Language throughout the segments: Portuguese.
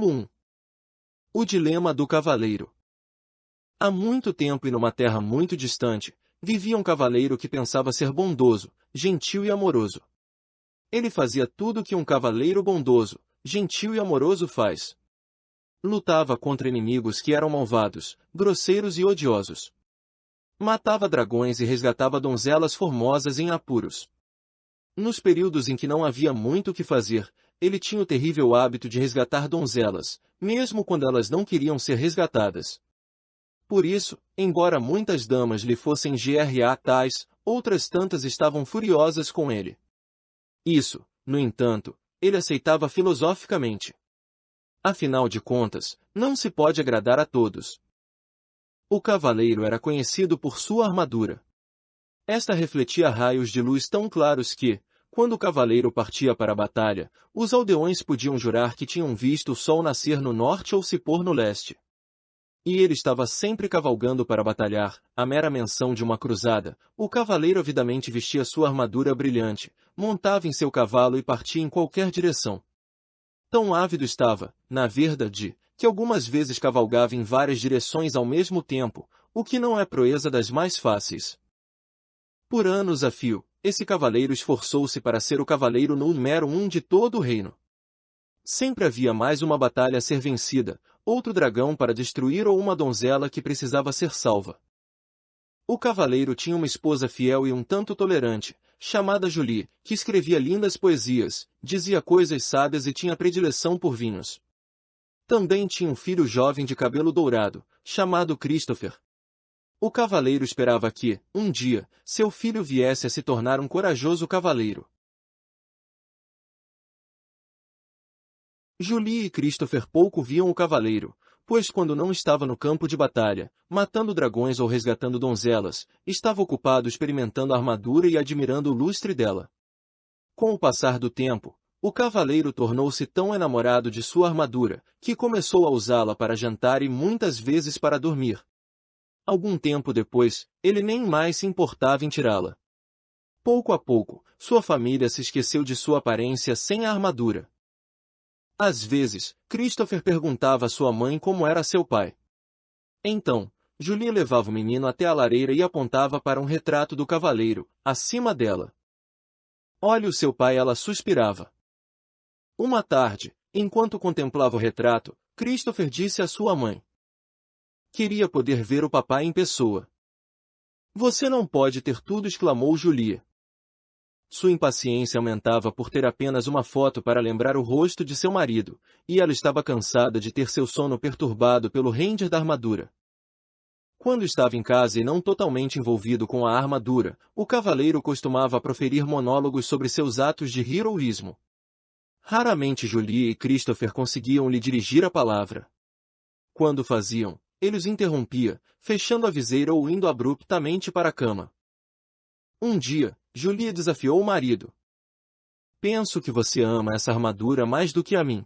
1. O dilema do cavaleiro. Há muito tempo e numa terra muito distante, vivia um cavaleiro que pensava ser bondoso, gentil e amoroso. Ele fazia tudo o que um cavaleiro bondoso, gentil e amoroso faz. Lutava contra inimigos que eram malvados, grosseiros e odiosos. Matava dragões e resgatava donzelas formosas em apuros. Nos períodos em que não havia muito o que fazer, ele tinha o terrível hábito de resgatar donzelas, mesmo quando elas não queriam ser resgatadas. Por isso, embora muitas damas lhe fossem tais, outras tantas estavam furiosas com ele. Isso, no entanto, ele aceitava filosoficamente. Afinal de contas, não se pode agradar a todos. O cavaleiro era conhecido por sua armadura. Esta refletia raios de luz tão claros que, quando o cavaleiro partia para a batalha, os aldeões podiam jurar que tinham visto o sol nascer no norte ou se pôr no leste. E ele estava sempre cavalgando para batalhar, a mera menção de uma cruzada, o cavaleiro avidamente vestia sua armadura brilhante, montava em seu cavalo e partia em qualquer direção. Tão ávido estava, na verdade, que algumas vezes cavalgava em várias direções ao mesmo tempo, o que não é proeza das mais fáceis. Por anos a fio, esse cavaleiro esforçou-se para ser o cavaleiro número 1 de todo o reino. Sempre havia mais uma batalha a ser vencida, outro dragão para destruir ou uma donzela que precisava ser salva. O cavaleiro tinha uma esposa fiel e um tanto tolerante, chamada Julie, que escrevia lindas poesias, dizia coisas sábias e tinha predileção por vinhos. Também tinha um filho jovem de cabelo dourado, chamado Christopher. O cavaleiro esperava que, um dia, seu filho viesse a se tornar um corajoso cavaleiro. Julie e Christopher pouco viam o cavaleiro, pois quando não estava no campo de batalha, matando dragões ou resgatando donzelas, estava ocupado experimentando a armadura e admirando o lustre dela. Com o passar do tempo, o cavaleiro tornou-se tão enamorado de sua armadura, que começou a usá-la para jantar e muitas vezes para dormir. Algum tempo depois, ele nem mais se importava em tirá-la. Pouco a pouco, sua família se esqueceu de sua aparência sem a armadura. Às vezes, Christopher perguntava à sua mãe como era seu pai. Então, Julie levava o menino até a lareira e apontava para um retrato do cavaleiro, acima dela. "Olhe o seu pai", ela suspirava. Uma tarde, enquanto contemplava o retrato, Christopher disse à sua mãe: "Queria poder ver o papai em pessoa." "Você não pode ter tudo", exclamou Julie. Sua impaciência aumentava por ter apenas uma foto para lembrar o rosto de seu marido, e ela estava cansada de ter seu sono perturbado pelo render da armadura. Quando estava em casa e não totalmente envolvido com a armadura, o cavaleiro costumava proferir monólogos sobre seus atos de heroísmo. Raramente Julie e Christopher conseguiam lhe dirigir a palavra. Quando faziam, ele os interrompia, fechando a viseira ou indo abruptamente para a cama. Um dia, Julie desafiou o marido. "Penso que você ama essa armadura mais do que a mim."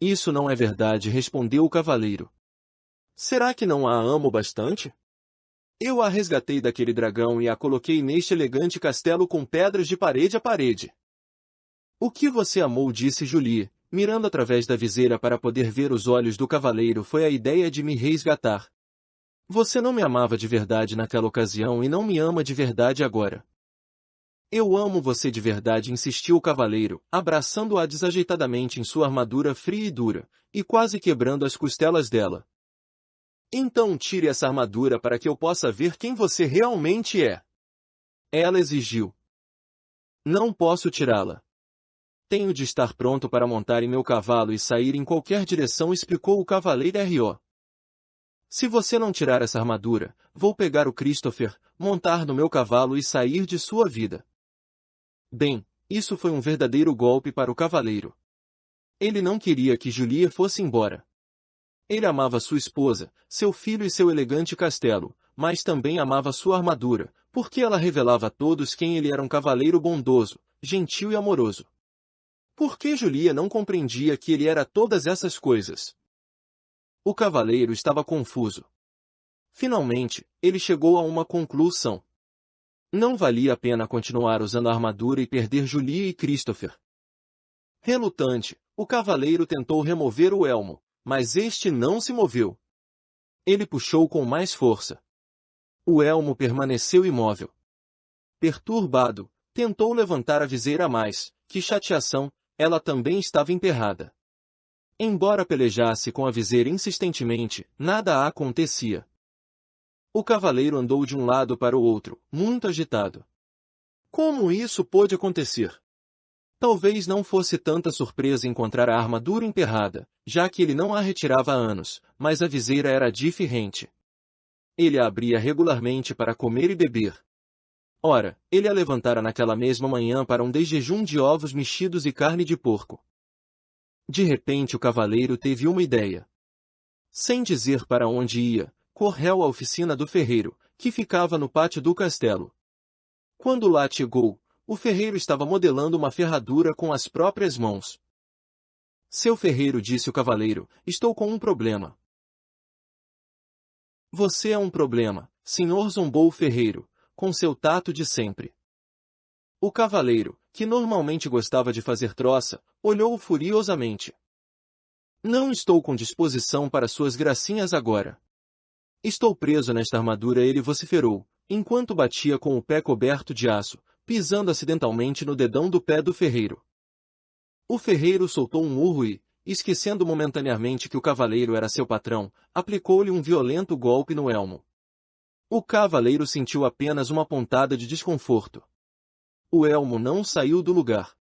"Isso não é verdade", respondeu o cavaleiro. "Será que não a amo bastante? Eu a resgatei daquele dragão e a coloquei neste elegante castelo com pedras de parede a parede." "O que você amou", disse Julie, mirando através da viseira para poder ver os olhos do cavaleiro, "foi a ideia de me resgatar. Você não me amava de verdade naquela ocasião e não me ama de verdade agora." "Eu amo você de verdade", insistiu o cavaleiro, abraçando-a desajeitadamente em sua armadura fria e dura, e quase quebrando as costelas dela. "Então tire essa armadura para que eu possa ver quem você realmente é." Ela exigiu. "Não posso tirá-la. Tenho de estar pronto para montar em meu cavalo e sair em qualquer direção", explicou o cavaleiro R.O. "Se você não tirar essa armadura, vou pegar o Christopher, montar no meu cavalo e sair de sua vida." Bem, isso foi um verdadeiro golpe para o cavaleiro. Ele não queria que Julie fosse embora. Ele amava sua esposa, seu filho e seu elegante castelo, mas também amava sua armadura, porque ela revelava a todos quem ele era: um cavaleiro bondoso, gentil e amoroso. Por que Julie não compreendia que ele era todas essas coisas? O cavaleiro estava confuso. Finalmente, ele chegou a uma conclusão. Não valia a pena continuar usando a armadura e perder Julie e Christopher. Relutante, o cavaleiro tentou remover o elmo, mas este não se moveu. Ele puxou com mais força. O elmo permaneceu imóvel. Perturbado, tentou levantar a viseira mais, que chateação, ela também estava emperrada. Embora pelejasse com a viseira insistentemente, nada acontecia. O cavaleiro andou de um lado para o outro, muito agitado. Como isso pôde acontecer? Talvez não fosse tanta surpresa encontrar a armadura emperrada, já que ele não a retirava há anos, mas a viseira era diferente. Ele a abria regularmente para comer e beber. Ora, ele a levantara naquela mesma manhã para um desjejum de ovos mexidos e carne de porco. De repente o cavaleiro teve uma ideia. Sem dizer para onde ia, correu à oficina do ferreiro, que ficava no pátio do castelo. Quando lá chegou, o ferreiro estava modelando uma ferradura com as próprias mãos. Seu ferreiro, disse o cavaleiro, estou com um problema. Você é um problema, senhor, zombou o ferreiro, com seu tato de sempre. O cavaleiro, que normalmente gostava de fazer troça, olhou-o furiosamente. Não estou com disposição para suas gracinhas agora. Estou preso nesta armadura, ele vociferou, enquanto batia com o pé coberto de aço, pisando acidentalmente no dedão do pé do ferreiro. O ferreiro soltou um urro e, esquecendo momentaneamente que o cavaleiro era seu patrão, aplicou-lhe um violento golpe no elmo. O cavaleiro sentiu apenas uma pontada de desconforto. O elmo não saiu do lugar.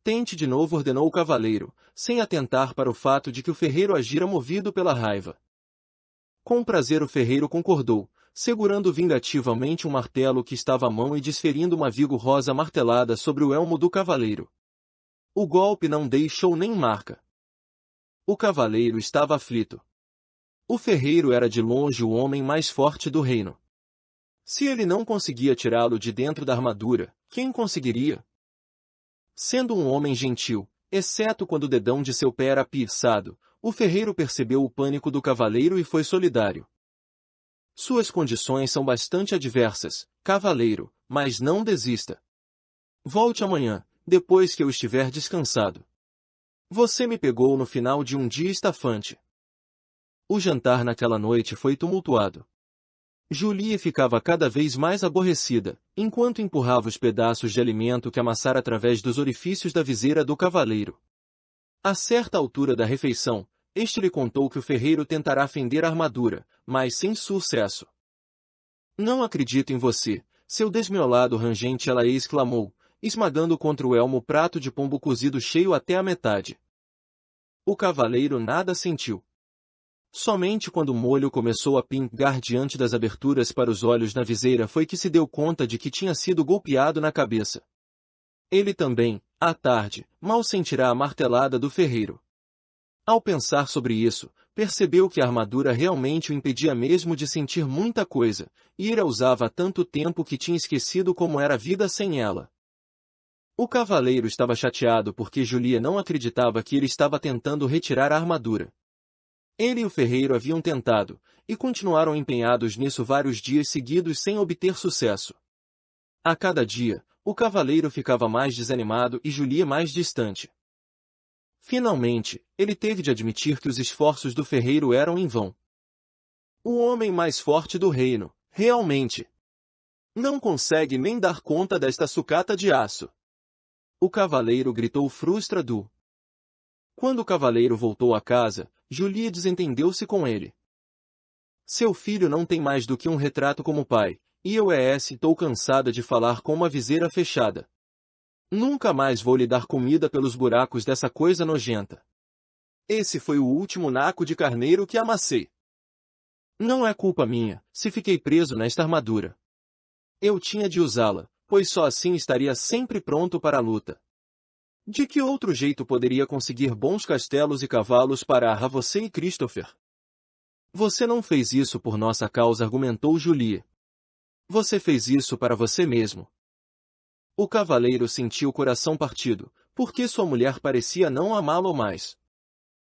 Tente de novo, ordenou o cavaleiro, sem atentar para o fato de que o ferreiro agira movido pela raiva. Com prazer o ferreiro concordou, segurando vingativamente um martelo que estava à mão e desferindo uma vigorosa martelada sobre o elmo do cavaleiro. O golpe não deixou nem marca. O cavaleiro estava aflito. O ferreiro era de longe o homem mais forte do reino. Se ele não conseguia tirá-lo de dentro da armadura, quem conseguiria? Sendo um homem gentil, exceto quando o dedão de seu pé era piçado, o ferreiro percebeu o pânico do cavaleiro e foi solidário. Suas condições são bastante adversas, cavaleiro, mas não desista. Volte amanhã, depois que eu estiver descansado. Você me pegou no final de um dia estafante. O jantar naquela noite foi tumultuado. Julie ficava cada vez mais aborrecida, enquanto empurrava os pedaços de alimento que amassara através dos orifícios da viseira do cavaleiro. A certa altura da refeição, este lhe contou que o ferreiro tentará fender a armadura, mas sem sucesso. Não acredito em você, seu desmiolado rangente, ela exclamou, esmagando contra o elmo o prato de pombo cozido cheio até a metade. O cavaleiro nada sentiu. Somente quando o molho começou a pingar diante das aberturas para os olhos na viseira foi que se deu conta de que tinha sido golpeado na cabeça. Ele também, à tarde, mal sentirá a martelada do ferreiro. Ao pensar sobre isso, percebeu que a armadura realmente o impedia mesmo de sentir muita coisa, e ele a usava há tanto tempo que tinha esquecido como era a vida sem ela. O cavaleiro estava chateado porque Julie não acreditava que ele estava tentando retirar a armadura. Ele e o ferreiro haviam tentado, e continuaram empenhados nisso vários dias seguidos sem obter sucesso. A cada dia, o cavaleiro ficava mais desanimado e Julie mais distante. Finalmente, ele teve de admitir que os esforços do ferreiro eram em vão. O homem mais forte do reino, realmente, não consegue nem dar conta desta sucata de aço. O cavaleiro gritou frustrado. Quando o cavaleiro voltou a casa, Julie desentendeu-se com ele. Seu filho não tem mais do que um retrato como pai, e eu estou cansada de falar com uma viseira fechada. Nunca mais vou lhe dar comida pelos buracos dessa coisa nojenta. Esse foi o último naco de carneiro que amassei. Não é culpa minha, se fiquei preso nesta armadura. Eu tinha de usá-la, pois só assim estaria sempre pronto para a luta. De que outro jeito poderia conseguir bons castelos e cavalos para você e Christopher? Você não fez isso por nossa causa, argumentou Julie. Você fez isso para você mesmo. O cavaleiro sentiu o coração partido, porque sua mulher parecia não amá-lo mais.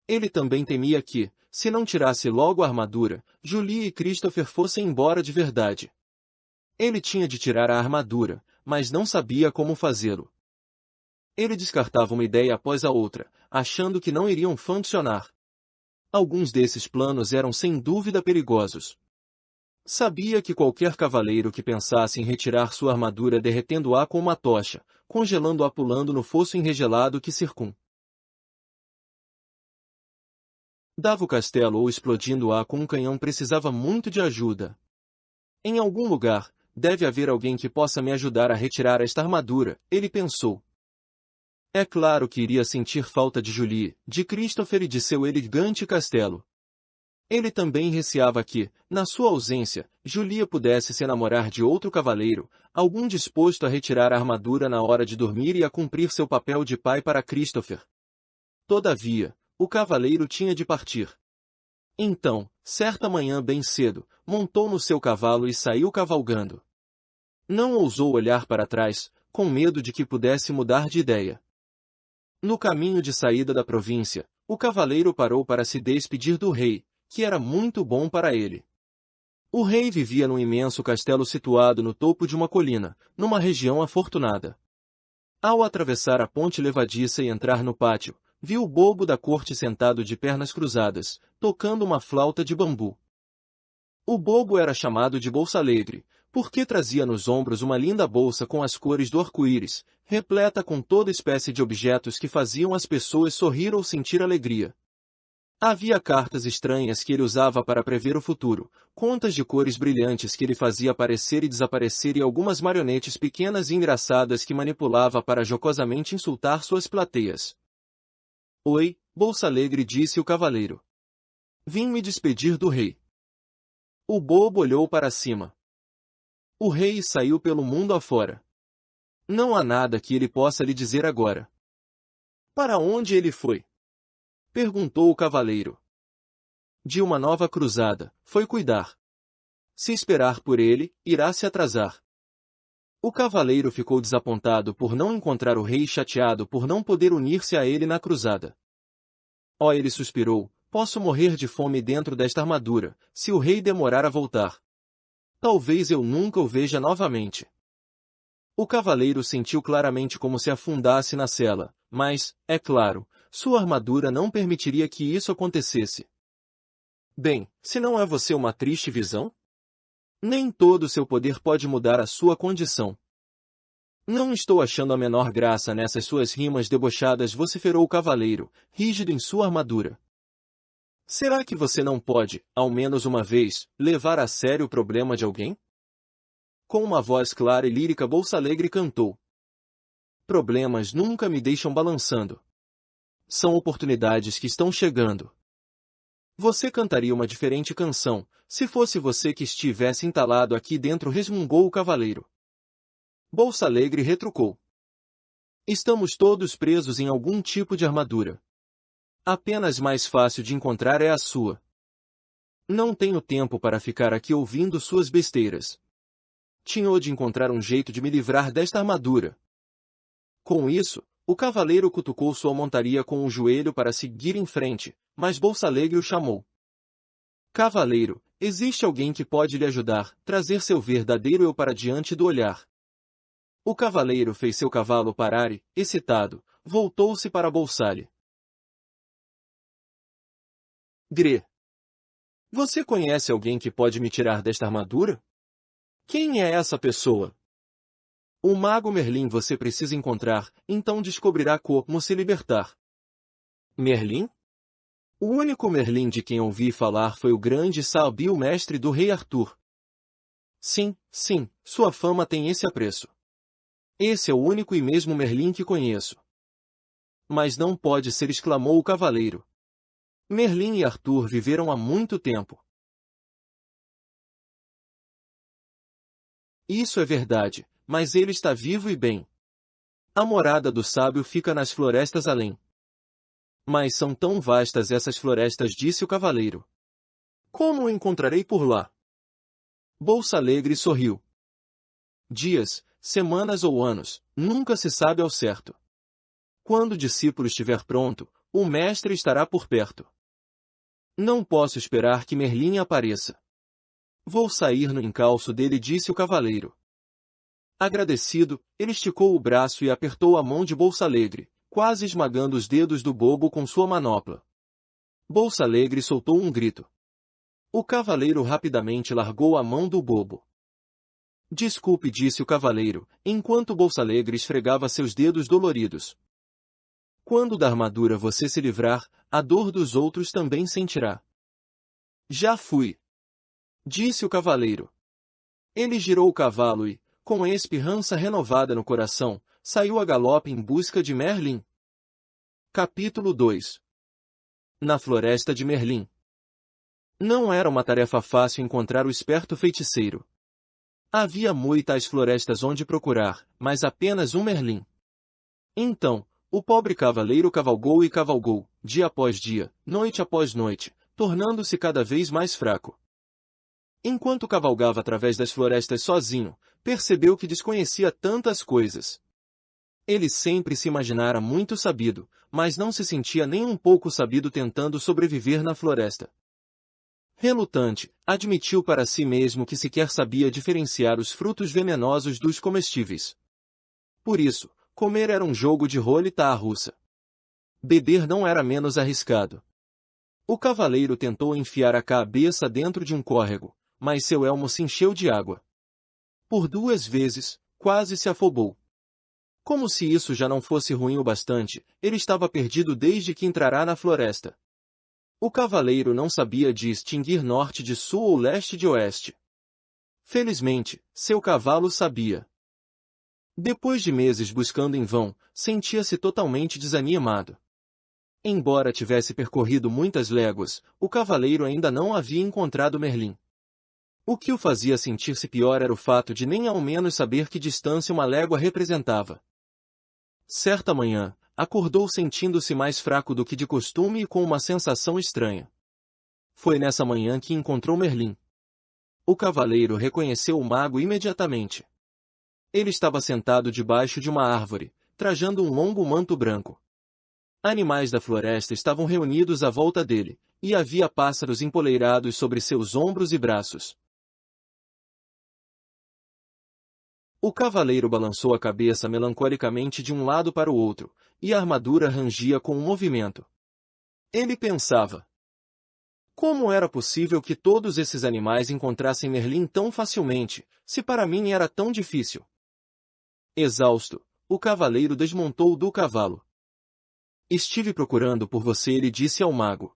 Ele também temia que, se não tirasse logo a armadura, Julie e Christopher fossem embora de verdade. Ele tinha de tirar a armadura, mas não sabia como fazê-lo. Ele descartava uma ideia após a outra, achando que não iriam funcionar. Alguns desses planos eram sem dúvida perigosos. Sabia que qualquer cavaleiro que pensasse em retirar sua armadura derretendo-a com uma tocha, congelando-a pulando no fosso enregelado que circum dava o castelo ou explodindo-a com um canhão precisava muito de ajuda. Em algum lugar, deve haver alguém que possa me ajudar a retirar esta armadura, ele pensou. É claro que iria sentir falta de Julie, de Christopher e de seu elegante castelo. Ele também receava que, na sua ausência, Julia pudesse se enamorar de outro cavaleiro, algum disposto a retirar a armadura na hora de dormir e a cumprir seu papel de pai para Christopher. Todavia, o cavaleiro tinha de partir. Então, certa manhã bem cedo, montou no seu cavalo e saiu cavalgando. Não ousou olhar para trás, com medo de que pudesse mudar de ideia. No caminho de saída da província, o cavaleiro parou para se despedir do rei, que era muito bom para ele. O rei vivia num imenso castelo situado no topo de uma colina, numa região afortunada. Ao atravessar a ponte levadiça e entrar no pátio, viu o bobo da corte sentado de pernas cruzadas, tocando uma flauta de bambu. O bobo era chamado de Bolsa Alegre, porque trazia nos ombros uma linda bolsa com as cores do arco-íris, repleta com toda espécie de objetos que faziam as pessoas sorrir ou sentir alegria. Havia cartas estranhas que ele usava para prever o futuro, contas de cores brilhantes que ele fazia aparecer e desaparecer e algumas marionetes pequenas e engraçadas que manipulava para jocosamente insultar suas plateias. Oi, Bolsa Alegre, disse o cavaleiro. Vim me despedir do rei. O bobo olhou para cima. O rei saiu pelo mundo afora. Não há nada que ele possa lhe dizer agora. Para onde ele foi? Perguntou o cavaleiro. De uma nova cruzada, foi cuidar. Se esperar por ele, irá se atrasar. O cavaleiro ficou desapontado por não encontrar o rei e chateado por não poder unir-se a ele na cruzada. Oh, ele suspirou, posso morrer de fome dentro desta armadura, se o rei demorar a voltar. Talvez eu nunca o veja novamente. O cavaleiro sentiu claramente como se afundasse na cela, mas, é claro, sua armadura não permitiria que isso acontecesse. Bem, se não é você uma triste visão? Nem todo seu poder pode mudar a sua condição. Não estou achando a menor graça nessas suas rimas debochadas, vociferou o cavaleiro, rígido em sua armadura. Será que você não pode, ao menos uma vez, levar a sério o problema de alguém? Com uma voz clara e lírica, Bolsa Alegre cantou. Problemas nunca me deixam balançando. São oportunidades que estão chegando. Você cantaria uma diferente canção, se fosse você que estivesse entalado aqui dentro, resmungou o cavaleiro. Bolsa Alegre retrucou. Estamos todos presos em algum tipo de armadura. Apenas mais fácil de encontrar é a sua. Não tenho tempo para ficar aqui ouvindo suas besteiras. Tinha de encontrar um jeito de me livrar desta armadura. Com isso, o cavaleiro cutucou sua montaria com o joelho para seguir em frente, mas Bolsa Alegre o chamou. Cavaleiro, existe alguém que pode lhe ajudar, trazer seu verdadeiro eu para diante do olhar. O cavaleiro fez seu cavalo parar e, excitado, voltou-se para Bolsalhe. Gre. Você conhece alguém que pode me tirar desta armadura? Quem é essa pessoa? O mago Merlin você precisa encontrar, então descobrirá como se libertar. Merlin? O único Merlin de quem ouvi falar foi o grande sábio e o mestre do rei Arthur. Sim, sua fama tem esse apreço. Esse é o único e mesmo Merlin que conheço. Mas não pode ser, exclamou o cavaleiro. Merlin e Arthur viveram há muito tempo. Isso é verdade, mas ele está vivo e bem. A morada do sábio fica nas florestas além. Mas são tão vastas essas florestas, disse o cavaleiro. Como o encontrarei por lá? Bolsa Alegre sorriu. Dias, semanas ou anos, nunca se sabe ao certo. Quando o discípulo estiver pronto, o mestre estará por perto. Não posso esperar que Merlin apareça. Vou sair no encalço dele, disse o cavaleiro. Agradecido, ele esticou o braço e apertou a mão de Bolsa Alegre, quase esmagando os dedos do bobo com sua manopla. Bolsa Alegre soltou um grito. O cavaleiro rapidamente largou a mão do bobo. Desculpe, disse o cavaleiro, enquanto Bolsa Alegre esfregava seus dedos doloridos. Quando da armadura você se livrar, a dor dos outros também sentirá. Já fui, disse o cavaleiro. Ele girou o cavalo e, com a esperança renovada no coração, saiu a galope em busca de Merlin. Capítulo 2. Na floresta de Merlin. Não era uma tarefa fácil encontrar o esperto feiticeiro. Havia muitas florestas onde procurar, mas apenas um Merlin. Então, o pobre cavaleiro cavalgou e cavalgou, dia após dia, noite após noite, tornando-se cada vez mais fraco. Enquanto cavalgava através das florestas sozinho, percebeu que desconhecia tantas coisas. Ele sempre se imaginara muito sabido, mas não se sentia nem um pouco sabido tentando sobreviver na floresta. Relutante, admitiu para si mesmo que sequer sabia diferenciar os frutos venenosos dos comestíveis. Por isso, comer era um jogo de roleta russa. Beber não era menos arriscado. O cavaleiro tentou enfiar a cabeça dentro de um córrego, mas seu elmo se encheu de água. Por 2 vezes, quase se afogou. Como se isso já não fosse ruim o bastante, ele estava perdido desde que entrara na floresta. O cavaleiro não sabia distinguir norte de sul ou leste de oeste. Felizmente, seu cavalo sabia. Depois de meses buscando em vão, sentia-se totalmente desanimado. Embora tivesse percorrido muitas léguas, o cavaleiro ainda não havia encontrado Merlin. O que o fazia sentir-se pior era o fato de nem ao menos saber que distância uma légua representava. Certa manhã, acordou sentindo-se mais fraco do que de costume e com uma sensação estranha. Foi nessa manhã que encontrou Merlin. O cavaleiro reconheceu o mago imediatamente. Ele estava sentado debaixo de uma árvore, trajando um longo manto branco. Animais da floresta estavam reunidos à volta dele, e havia pássaros empoleirados sobre seus ombros e braços. O cavaleiro balançou a cabeça melancolicamente de um lado para o outro, e a armadura rangia com o movimento. Ele pensava: como era possível que todos esses animais encontrassem Merlin tão facilmente, se para mim era tão difícil? Exausto, o cavaleiro desmontou do cavalo. Estive procurando por você, ele disse ao mago.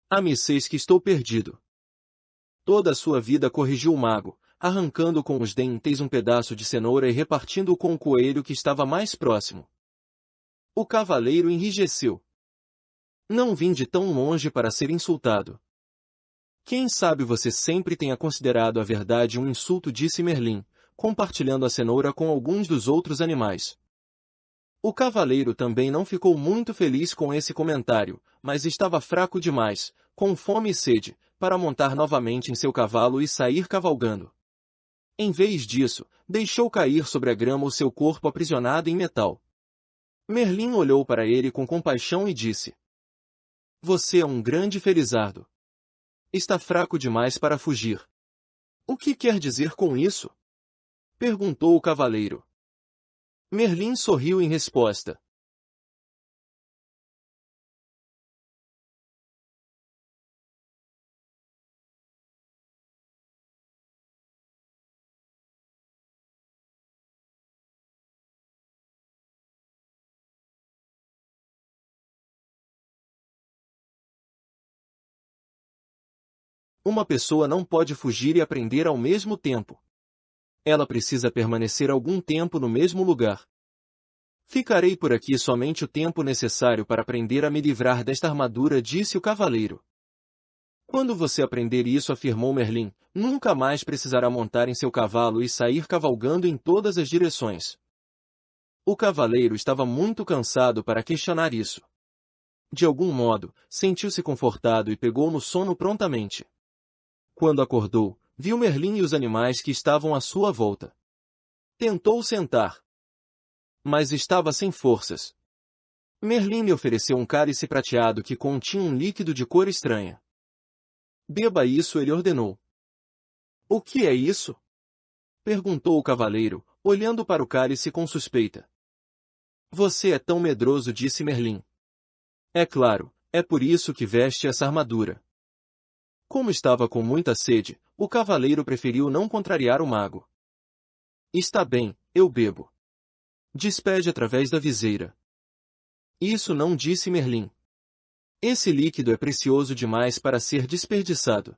Há meses que estou perdido. Toda a sua vida, corrigiu o mago, arrancando com os dentes um pedaço de cenoura e repartindo-o com o coelho que estava mais próximo. O cavaleiro enrijeceu. Não vim de tão longe para ser insultado. Quem sabe você sempre tenha considerado a verdade um insulto, disse Merlin, compartilhando a cenoura com alguns dos outros animais. O cavaleiro também não ficou muito feliz com esse comentário, mas estava fraco demais, com fome e sede, para montar novamente em seu cavalo e sair cavalgando. Em vez disso, deixou cair sobre a grama o seu corpo aprisionado em metal. Merlin olhou para ele com compaixão e disse: Você é um grande felizardo. Está fraco demais para fugir. O que quer dizer com isso? Perguntou o cavaleiro. Merlin sorriu em resposta. Uma pessoa não pode fugir e aprender ao mesmo tempo. Ela precisa permanecer algum tempo no mesmo lugar. Ficarei por aqui somente o tempo necessário para aprender a me livrar desta armadura, disse o cavaleiro. Quando você aprender isso, afirmou Merlin, nunca mais precisará montar em seu cavalo e sair cavalgando em todas as direções. O cavaleiro estava muito cansado para questionar isso. De algum modo, sentiu-se confortado e pegou no sono prontamente. Quando acordou, viu Merlin e os animais que estavam à sua volta. Tentou sentar, mas estava sem forças. Merlin lhe ofereceu um cálice prateado que continha um líquido de cor estranha. Beba isso, ele ordenou. O que é isso? Perguntou o cavaleiro, olhando para o cálice com suspeita. Você é tão medroso, disse Merlin. É claro, é por isso que veste essa armadura. Como estava com muita sede, o cavaleiro preferiu não contrariar o mago. Está bem, eu bebo. Despede através da viseira. Isso não, disse Merlin. Esse líquido é precioso demais para ser desperdiçado.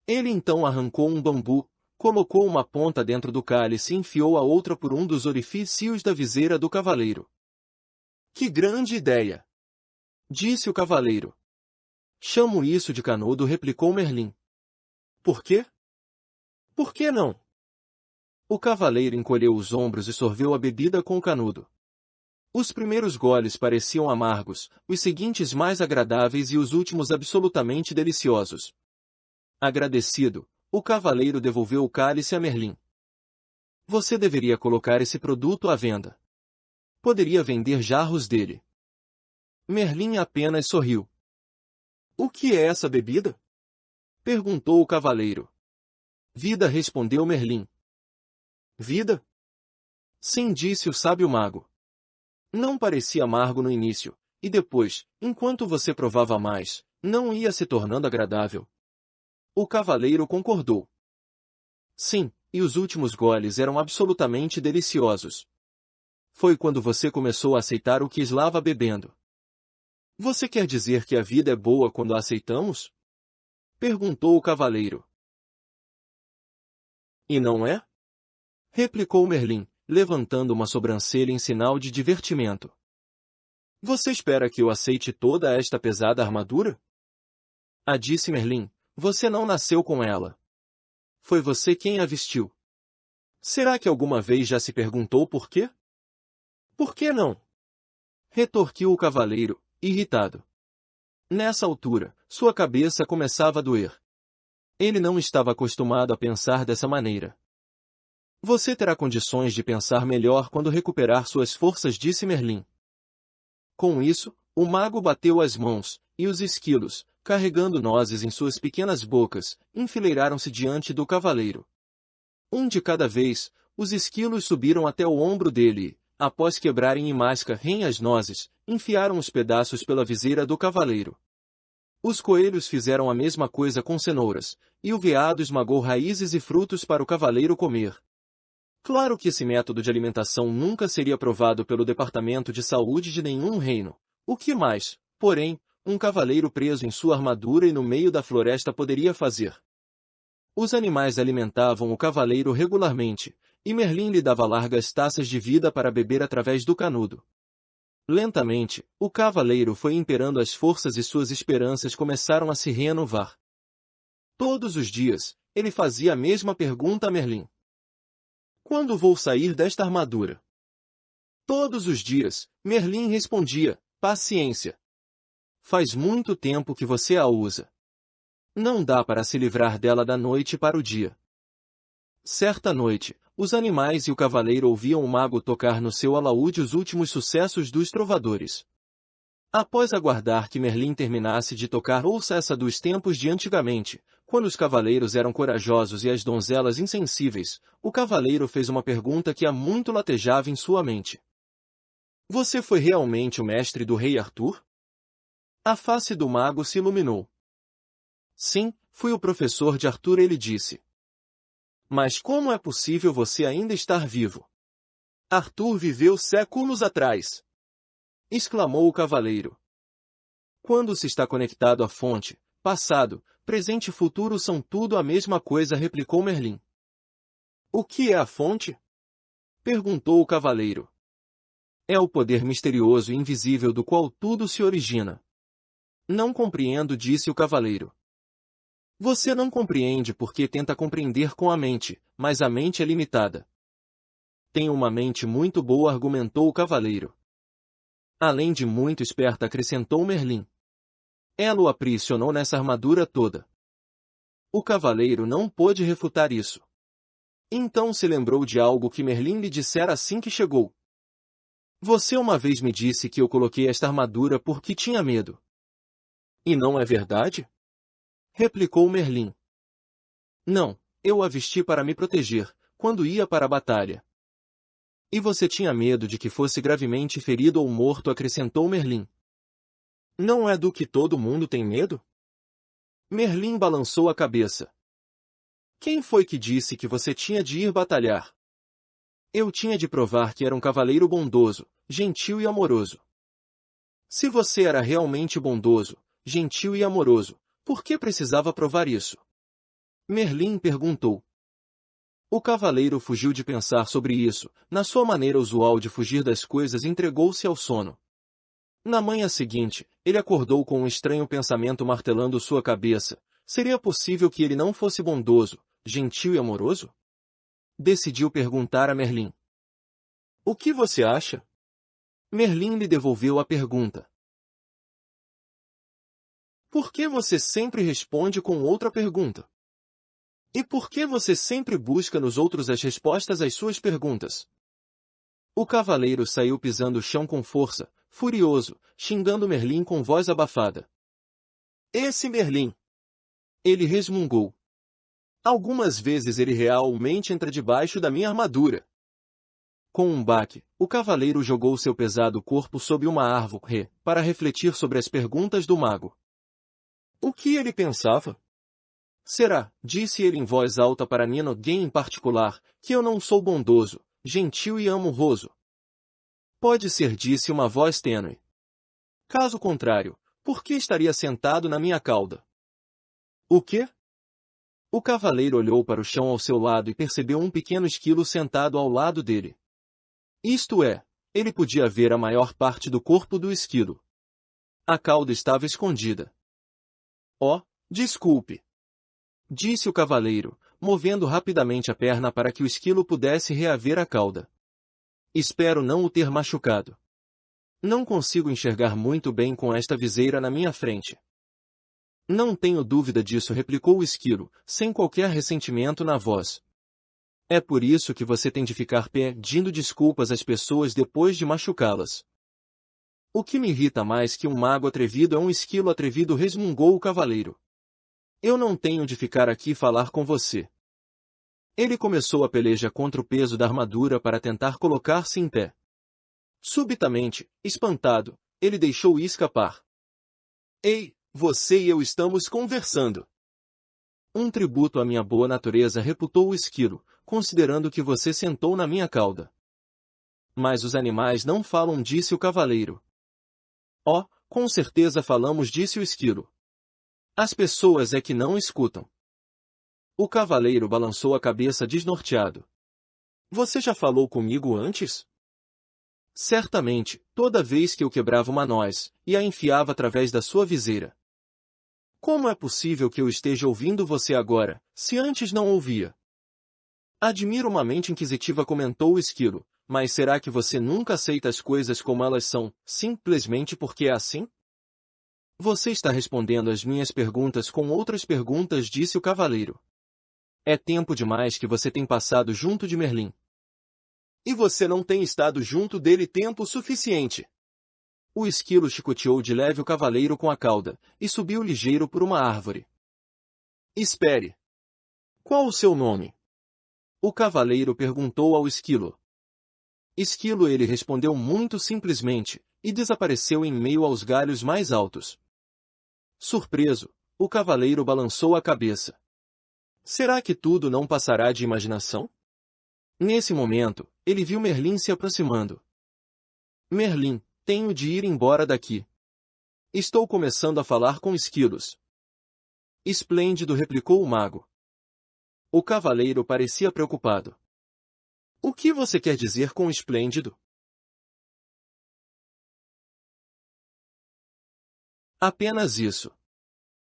Ele então arrancou um bambu, colocou uma ponta dentro do cálice e enfiou a outra por um dos orifícios da viseira do cavaleiro. Que grande ideia! Disse o cavaleiro. Chamo isso de canudo, replicou Merlin. Por quê? Por que não? O cavaleiro encolheu os ombros e sorveu a bebida com o canudo. Os primeiros goles pareciam amargos, os seguintes mais agradáveis e os últimos absolutamente deliciosos. Agradecido, o cavaleiro devolveu o cálice a Merlin. Você deveria colocar esse produto à venda. Poderia vender jarros dele. Merlin apenas sorriu. O que é essa bebida? Perguntou o cavaleiro. Vida, respondeu Merlin. Vida? Sim, disse o sábio mago. Não parecia amargo no início, e depois, enquanto você provava mais, não ia se tornando agradável. O cavaleiro concordou. Sim, e os últimos goles eram absolutamente deliciosos. Foi quando você começou a aceitar o que estava bebendo. Você quer dizer que a vida é boa quando a aceitamos? Perguntou o cavaleiro. E não é? Replicou Merlin, levantando uma sobrancelha em sinal de divertimento. Você espera que eu aceite toda esta pesada armadura? Ah, disse Merlin, você não nasceu com ela. Foi você quem a vestiu. Será que alguma vez já se perguntou por quê? Por que não? Retorquiu o cavaleiro, irritado. Nessa altura, sua cabeça começava a doer. Ele não estava acostumado a pensar dessa maneira. Você terá condições de pensar melhor quando recuperar suas forças, disse Merlin. Com isso, o mago bateu as mãos, e os esquilos, carregando nozes em suas pequenas bocas, enfileiraram-se diante do cavaleiro. Um de cada vez, os esquilos subiram até o ombro dele e, após quebrarem em máscara as nozes, enfiaram os pedaços pela viseira do cavaleiro. Os coelhos fizeram a mesma coisa com cenouras, e o veado esmagou raízes e frutos para o cavaleiro comer. Claro que esse método de alimentação nunca seria aprovado pelo Departamento de Saúde de nenhum reino. O que mais, porém, um cavaleiro preso em sua armadura e no meio da floresta poderia fazer? Os animais alimentavam o cavaleiro regularmente, e Merlin lhe dava largas taças de vida para beber através do canudo. Lentamente, o cavaleiro foi imperando as forças e suas esperanças começaram a se renovar. Todos os dias, ele fazia a mesma pergunta a Merlin. Quando vou sair desta armadura? Todos os dias, Merlin respondia, paciência. Faz muito tempo que você a usa. Não dá para se livrar dela da noite para o dia. Certa noite, os animais e o cavaleiro ouviam o mago tocar no seu alaúde os últimos sucessos dos trovadores. Após aguardar que Merlin terminasse de tocar ouça essa dos tempos de antigamente, quando os cavaleiros eram corajosos e as donzelas insensíveis, o cavaleiro fez uma pergunta que há muito latejava em sua mente. Você foi realmente o mestre do rei Arthur? A face do mago se iluminou. Sim, fui o professor de Arthur, ele disse. Mas como é possível você ainda estar vivo? Arthur viveu séculos atrás! Exclamou o cavaleiro. Quando se está conectado à fonte, passado, presente e futuro são tudo a mesma coisa, replicou Merlin. O que é a fonte? Perguntou o cavaleiro. É o poder misterioso e invisível do qual tudo se origina. Não compreendo, disse o cavaleiro. Você não compreende porque tenta compreender com a mente, mas a mente é limitada. Tenho uma mente muito boa, argumentou o cavaleiro. Além de muito esperta, acrescentou Merlin. Ela o aprisionou nessa armadura toda. O cavaleiro não pôde refutar isso. Então se lembrou de algo que Merlin lhe dissera assim que chegou. Você uma vez me disse que eu coloquei esta armadura porque tinha medo. E não é verdade? Replicou Merlin. Não, eu a vesti para me proteger, quando ia para a batalha. E você tinha medo de que fosse gravemente ferido ou morto, acrescentou Merlin. Não é do que todo mundo tem medo? Merlin balançou a cabeça. Quem foi que disse que você tinha de ir batalhar? Eu tinha de provar que era um cavaleiro bondoso, gentil e amoroso. Se você era realmente bondoso, gentil e amoroso, por que precisava provar isso? Merlin perguntou. O cavaleiro fugiu de pensar sobre isso, na sua maneira usual de fugir das coisas, entregou-se ao sono. Na manhã seguinte, ele acordou com um estranho pensamento martelando sua cabeça. Seria possível que ele não fosse bondoso, gentil e amoroso? Decidiu perguntar a Merlin. O que você acha? Merlin lhe devolveu a pergunta. Por que você sempre responde com outra pergunta? E por que você sempre busca nos outros as respostas às suas perguntas? O cavaleiro saiu pisando o chão com força, furioso, xingando Merlin com voz abafada. Esse Merlin! Ele resmungou. Algumas vezes ele realmente entra debaixo da minha armadura. Com um baque, o cavaleiro jogou seu pesado corpo sob uma árvore, para refletir sobre as perguntas do mago. O que ele pensava? Será, disse ele em voz alta para ninguém em particular, que eu não sou bondoso, gentil e amoroso? Pode ser, disse uma voz tênue. Caso contrário, por que estaria sentado na minha cauda? O quê? O cavaleiro olhou para o chão ao seu lado e percebeu um pequeno esquilo sentado ao lado dele. Isto é, ele podia ver a maior parte do corpo do esquilo. A cauda estava escondida. Oh, desculpe, disse o cavaleiro, movendo rapidamente a perna para que o esquilo pudesse reaver a cauda. Espero não o ter machucado. Não consigo enxergar muito bem com esta viseira na minha frente. Não tenho dúvida disso, replicou o esquilo, sem qualquer ressentimento na voz. É por isso que você tem de ficar pedindo desculpas às pessoas depois de machucá-las. O que me irrita mais que um mago atrevido é um esquilo atrevido, resmungou o cavaleiro. Eu não tenho de ficar aqui e falar com você. Ele começou a peleja contra o peso da armadura para tentar colocar-se em pé. Subitamente, espantado, ele deixou escapar. Ei, você e eu estamos conversando. Um tributo à minha boa natureza, reputou o esquilo, considerando que você sentou na minha cauda. Mas os animais não falam, disse o cavaleiro. Oh, com certeza falamos, disse o esquilo. As pessoas é que não escutam. O cavaleiro balançou a cabeça desnorteado. Você já falou comigo antes? Certamente, toda vez que eu quebrava uma noz, e a enfiava através da sua viseira. Como é possível que eu esteja ouvindo você agora, se antes não ouvia? Admiro uma mente inquisitiva, comentou o esquilo, mas será que você nunca aceita as coisas como elas são, simplesmente porque é assim? Você está respondendo às minhas perguntas com outras perguntas, disse o cavaleiro. É tempo demais que você tem passado junto de Merlin. E você não tem estado junto dele tempo suficiente. O esquilo chicoteou de leve o cavaleiro com a cauda, e subiu ligeiro por uma árvore. Espere. Qual o seu nome? O cavaleiro perguntou ao esquilo. Esquilo, ele respondeu muito simplesmente, e desapareceu em meio aos galhos mais altos. Surpreso, o cavaleiro balançou a cabeça. Será que tudo não passará de imaginação? Nesse momento, ele viu Merlin se aproximando. Merlin, tenho de ir embora daqui. Estou começando a falar com esquilos. Esplêndido, replicou o mago. O cavaleiro parecia preocupado. O que você quer dizer com esplêndido? Apenas isso.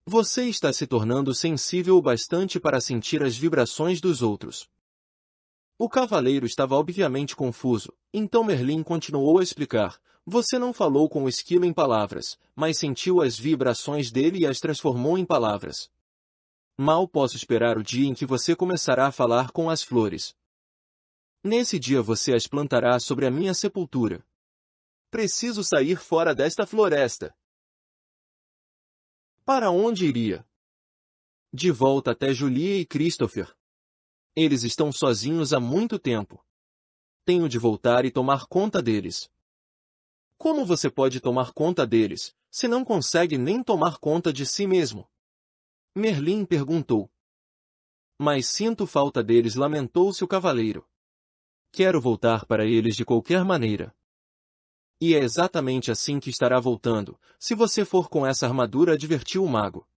Você está se tornando sensível o bastante para sentir as vibrações dos outros. O cavaleiro estava obviamente confuso, então Merlin continuou a explicar. Você não falou com o esquilo em palavras, mas sentiu as vibrações dele e as transformou em palavras. Mal posso esperar o dia em que você começará a falar com as flores. Nesse dia você as plantará sobre a minha sepultura. Preciso sair fora desta floresta. Para onde iria? De volta até Julia e Christopher. Eles estão sozinhos há muito tempo. Tenho de voltar e tomar conta deles. Como você pode tomar conta deles, se não consegue nem tomar conta de si mesmo? Merlin perguntou. Mas sinto falta deles, lamentou-se o cavaleiro. Quero voltar para eles de qualquer maneira. E é exatamente assim que estará voltando, se você for com essa armadura, advertiu o mago.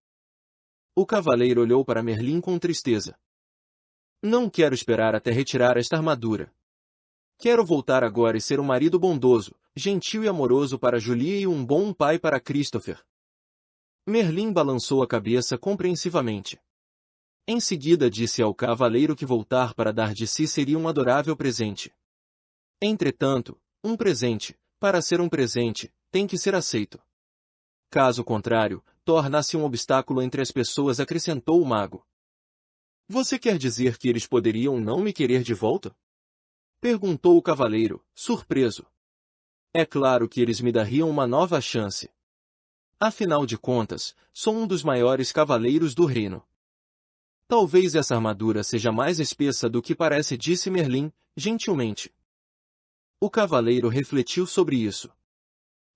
O cavaleiro olhou para Merlin com tristeza. Não quero esperar até retirar esta armadura. Quero voltar agora e ser um marido bondoso, gentil e amoroso para Julie e um bom pai para Christopher. Merlin balançou a cabeça compreensivamente. Em seguida disse ao cavaleiro que voltar para dar de si seria um adorável presente. Entretanto, um presente, para ser um presente, tem que ser aceito. Caso contrário, torna-se um obstáculo entre as pessoas, acrescentou o mago. Você quer dizer que eles poderiam não me querer de volta? Perguntou o cavaleiro, surpreso. É claro que eles me dariam uma nova chance. Afinal de contas, sou um dos maiores cavaleiros do reino. Talvez essa armadura seja mais espessa do que parece, disse Merlin, gentilmente. O cavaleiro refletiu sobre isso.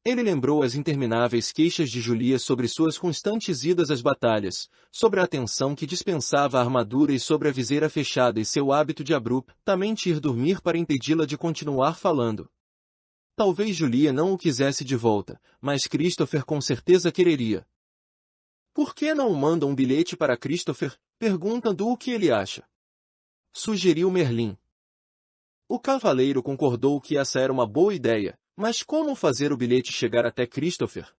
Ele lembrou as intermináveis queixas de Julia sobre suas constantes idas às batalhas, sobre a atenção que dispensava a armadura e sobre a viseira fechada e seu hábito de abruptamente ir dormir para impedi-la de continuar falando. Talvez Julia não o quisesse de volta, mas Christopher com certeza quereria. Por que não manda um bilhete para Christopher, perguntando o que ele acha? Sugeriu Merlin. O cavaleiro concordou que essa era uma boa ideia, mas como fazer o bilhete chegar até Christopher?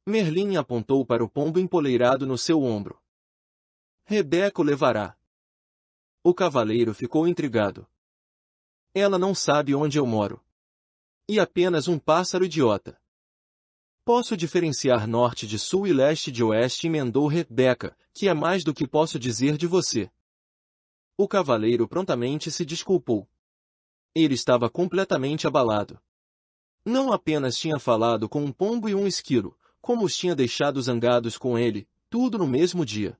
Merlin apontou para o pombo empoleirado no seu ombro. Rebeca o levará. O cavaleiro ficou intrigado. Ela não sabe onde eu moro. E apenas um pássaro idiota. Posso diferenciar norte de sul e leste de oeste, emendou Rebeca, que é mais do que posso dizer de você. O cavaleiro prontamente se desculpou. Ele estava completamente abalado. Não apenas tinha falado com um pombo e um esquilo, como os tinha deixado zangados com ele, tudo no mesmo dia.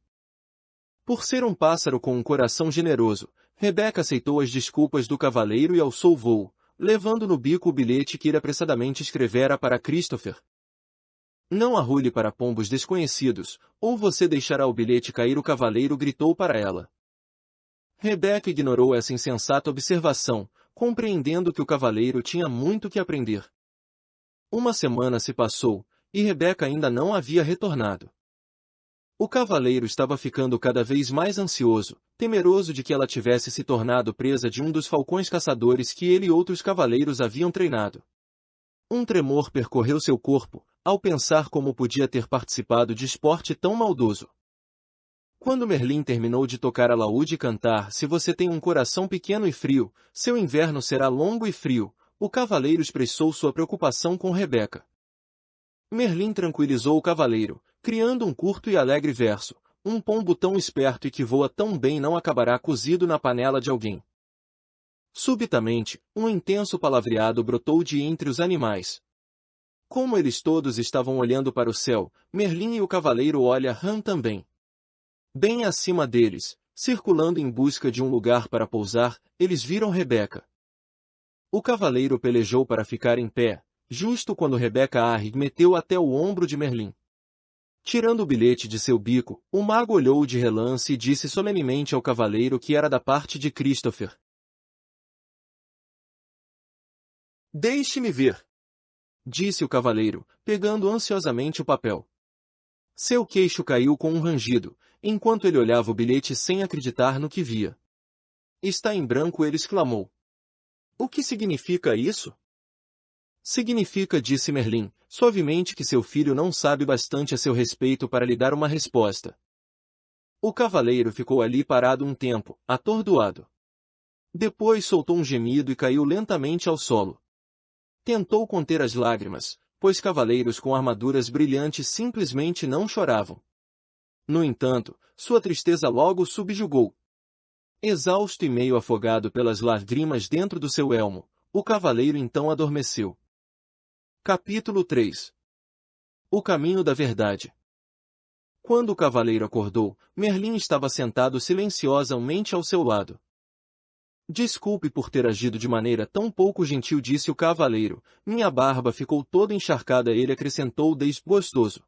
Por ser um pássaro com um coração generoso, Rebeca aceitou as desculpas do cavaleiro e alçou voo, levando no bico o bilhete que ele apressadamente escrevera para Christopher. Não arrule para pombos desconhecidos, ou você deixará o bilhete cair, o cavaleiro gritou para ela. Rebeca ignorou essa insensata observação, compreendendo que o cavaleiro tinha muito que aprender. Uma semana se passou, e Rebeca ainda não havia retornado. O cavaleiro estava ficando cada vez mais ansioso, temeroso de que ela tivesse se tornado presa de um dos falcões caçadores que ele e outros cavaleiros haviam treinado. Um tremor percorreu seu corpo, ao pensar como podia ter participado de esporte tão maldoso. Quando Merlin terminou de tocar alaúde e cantar "Se você tem um coração pequeno e frio, seu inverno será longo e frio", o cavaleiro expressou sua preocupação com Rebeca. Merlin tranquilizou o cavaleiro, criando um curto e alegre verso: um pombo tão esperto e que voa tão bem não acabará cozido na panela de alguém. Subitamente, um intenso palavreado brotou de entre os animais. Como eles todos estavam olhando para o céu, Merlin e o cavaleiro olharam também. Bem acima deles, circulando em busca de um lugar para pousar, eles viram Rebeca. O cavaleiro pelejou para ficar em pé, justo quando Rebeca arremeteu até o ombro de Merlin. Tirando o bilhete de seu bico, o mago olhou de relance e disse solenemente ao cavaleiro que era da parte de Christopher. Deixe-me ver, disse o cavaleiro, pegando ansiosamente o papel. Seu queixo caiu com um rangido, enquanto ele olhava o bilhete sem acreditar no que via. Está em branco, ele exclamou. O que significa isso? Significa, disse Merlin, suavemente, que seu filho não sabe bastante a seu respeito para lhe dar uma resposta. O cavaleiro ficou ali parado um tempo, atordoado. Depois soltou um gemido e caiu lentamente ao solo. Tentou conter as lágrimas, pois cavaleiros com armaduras brilhantes simplesmente não choravam. No entanto, sua tristeza logo subjugou. Exausto e meio afogado pelas lágrimas dentro do seu elmo, o cavaleiro então adormeceu. Capítulo 3. O caminho da verdade. Quando o cavaleiro acordou, Merlin estava sentado silenciosamente ao seu lado. Desculpe por ter agido de maneira tão pouco gentil, disse o cavaleiro. Minha barba ficou toda encharcada. Ele acrescentou desgostoso.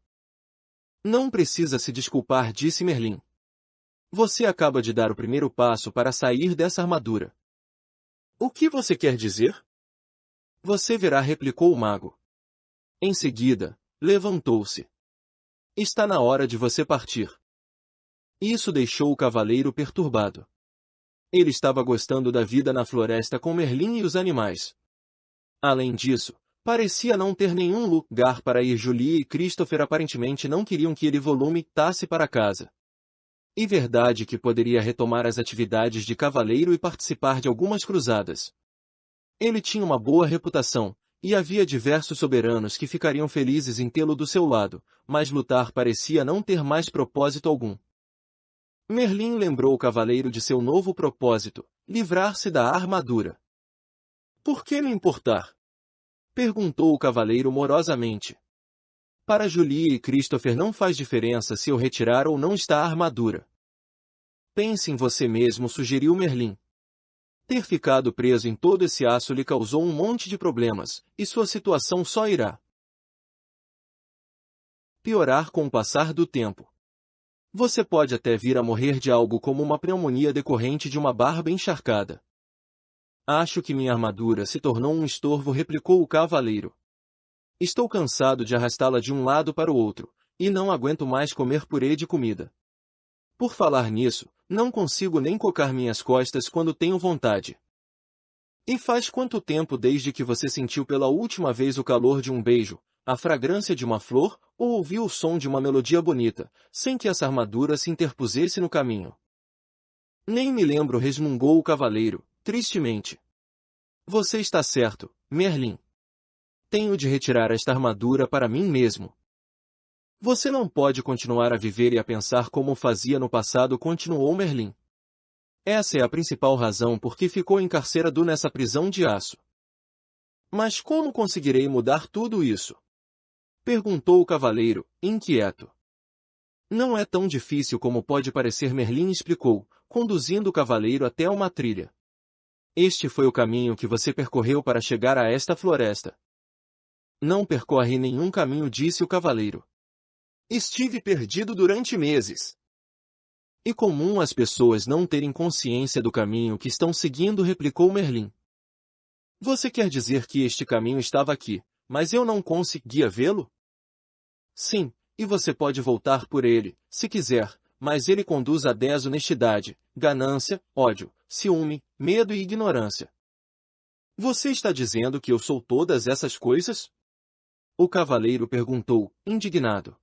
Não precisa se desculpar, disse Merlin. Você acaba de dar o primeiro passo para sair dessa armadura. O que você quer dizer? Você verá, replicou o mago. Em seguida, levantou-se. Está na hora de você partir. Isso deixou o cavaleiro perturbado. Ele estava gostando da vida na floresta com Merlin e os animais. Além disso, parecia não ter nenhum lugar para ir. Julie e Christopher aparentemente não queriam que ele voltasse para casa. E verdade que poderia retomar as atividades de cavaleiro e participar de algumas cruzadas. Ele tinha uma boa reputação, e havia diversos soberanos que ficariam felizes em tê-lo do seu lado, mas lutar parecia não ter mais propósito algum. Merlin lembrou o cavaleiro de seu novo propósito, livrar-se da armadura. Por que me importar? Perguntou o cavaleiro morosamente. Para Julie e Christopher não faz diferença se eu retirar ou não está a armadura. Pense em você mesmo, sugeriu Merlin. Ter ficado preso em todo esse aço lhe causou um monte de problemas, e sua situação só irá piorar com o passar do tempo. Você pode até vir a morrer de algo como uma pneumonia decorrente de uma barba encharcada. Acho que minha armadura se tornou um estorvo, replicou o cavaleiro. Estou cansado de arrastá-la de um lado para o outro, e não aguento mais comer purê de comida. Por falar nisso, não consigo nem cocar minhas costas quando tenho vontade. E faz quanto tempo desde que você sentiu pela última vez o calor de um beijo, a fragrância de uma flor, ou ouviu o som de uma melodia bonita, sem que essa armadura se interpusesse no caminho? Nem me lembro, resmungou o cavaleiro, tristemente. Você está certo, Merlin. Tenho de retirar esta armadura para mim mesmo. Você não pode continuar a viver e a pensar como fazia no passado, continuou Merlin. Essa é a principal razão por que ficou encarcerado nessa prisão de aço. Mas como conseguirei mudar tudo isso? Perguntou o cavaleiro, inquieto. Não é tão difícil como pode parecer, Merlin explicou, conduzindo o cavaleiro até uma trilha. Este foi o caminho que você percorreu para chegar a esta floresta. Não percorre nenhum caminho, disse o cavaleiro. Estive perdido durante meses. E comum as pessoas não terem consciência do caminho que estão seguindo, replicou Merlin. Você quer dizer que este caminho estava aqui, mas eu não conseguia vê-lo? Sim, e você pode voltar por ele, se quiser, mas ele conduz a desonestidade, ganância, ódio, ciúme, medo e ignorância. Você está dizendo que eu sou todas essas coisas? O cavaleiro perguntou, indignado.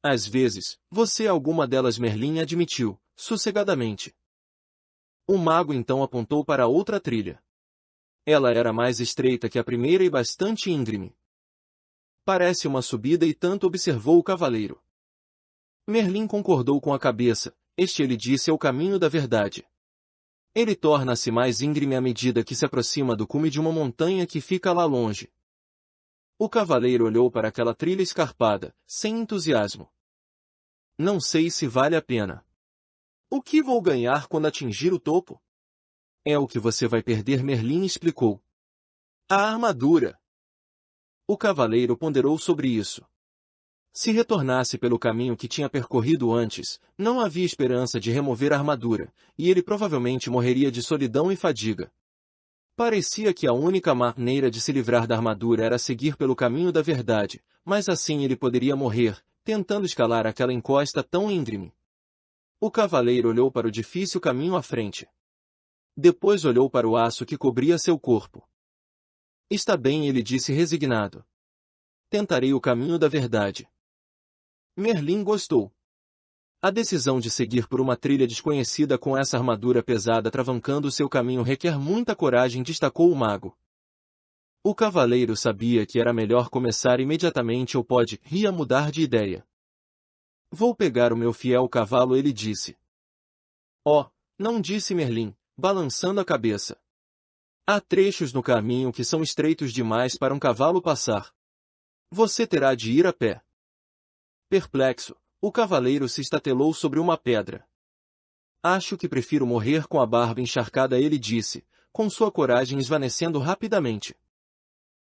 Às vezes, você é alguma delas, Merlin admitiu, sossegadamente. O mago então apontou para outra trilha. Ela era mais estreita que a primeira e bastante íngreme. Parece uma subida e tanto, observou o cavaleiro. Merlin concordou com a cabeça. Este, ele disse, é o caminho da verdade. Ele torna-se mais íngreme à medida que se aproxima do cume de uma montanha que fica lá longe. O cavaleiro olhou para aquela trilha escarpada, sem entusiasmo. Não sei se vale a pena. O que vou ganhar quando atingir o topo? É o que você vai perder, Merlin explicou. A armadura. O cavaleiro ponderou sobre isso. Se retornasse pelo caminho que tinha percorrido antes, não havia esperança de remover a armadura, e ele provavelmente morreria de solidão e fadiga. Parecia que a única maneira de se livrar da armadura era seguir pelo caminho da verdade, mas assim ele poderia morrer, tentando escalar aquela encosta tão íngreme. O cavaleiro olhou para o difícil caminho à frente. Depois olhou para o aço que cobria seu corpo. Está bem, ele disse resignado. Tentarei o caminho da verdade. Merlin gostou. A decisão de seguir por uma trilha desconhecida com essa armadura pesada travancando seu caminho requer muita coragem, destacou o mago. O cavaleiro sabia que era melhor começar imediatamente ou poderia mudar de ideia. Vou pegar o meu fiel cavalo, ele disse. Oh, não, disse Merlin, balançando a cabeça. Há trechos no caminho que são estreitos demais para um cavalo passar. Você terá de ir a pé. Perplexo, o cavaleiro se estatelou sobre uma pedra. Acho que prefiro morrer com a barba encharcada, ele disse, com sua coragem esvanecendo rapidamente.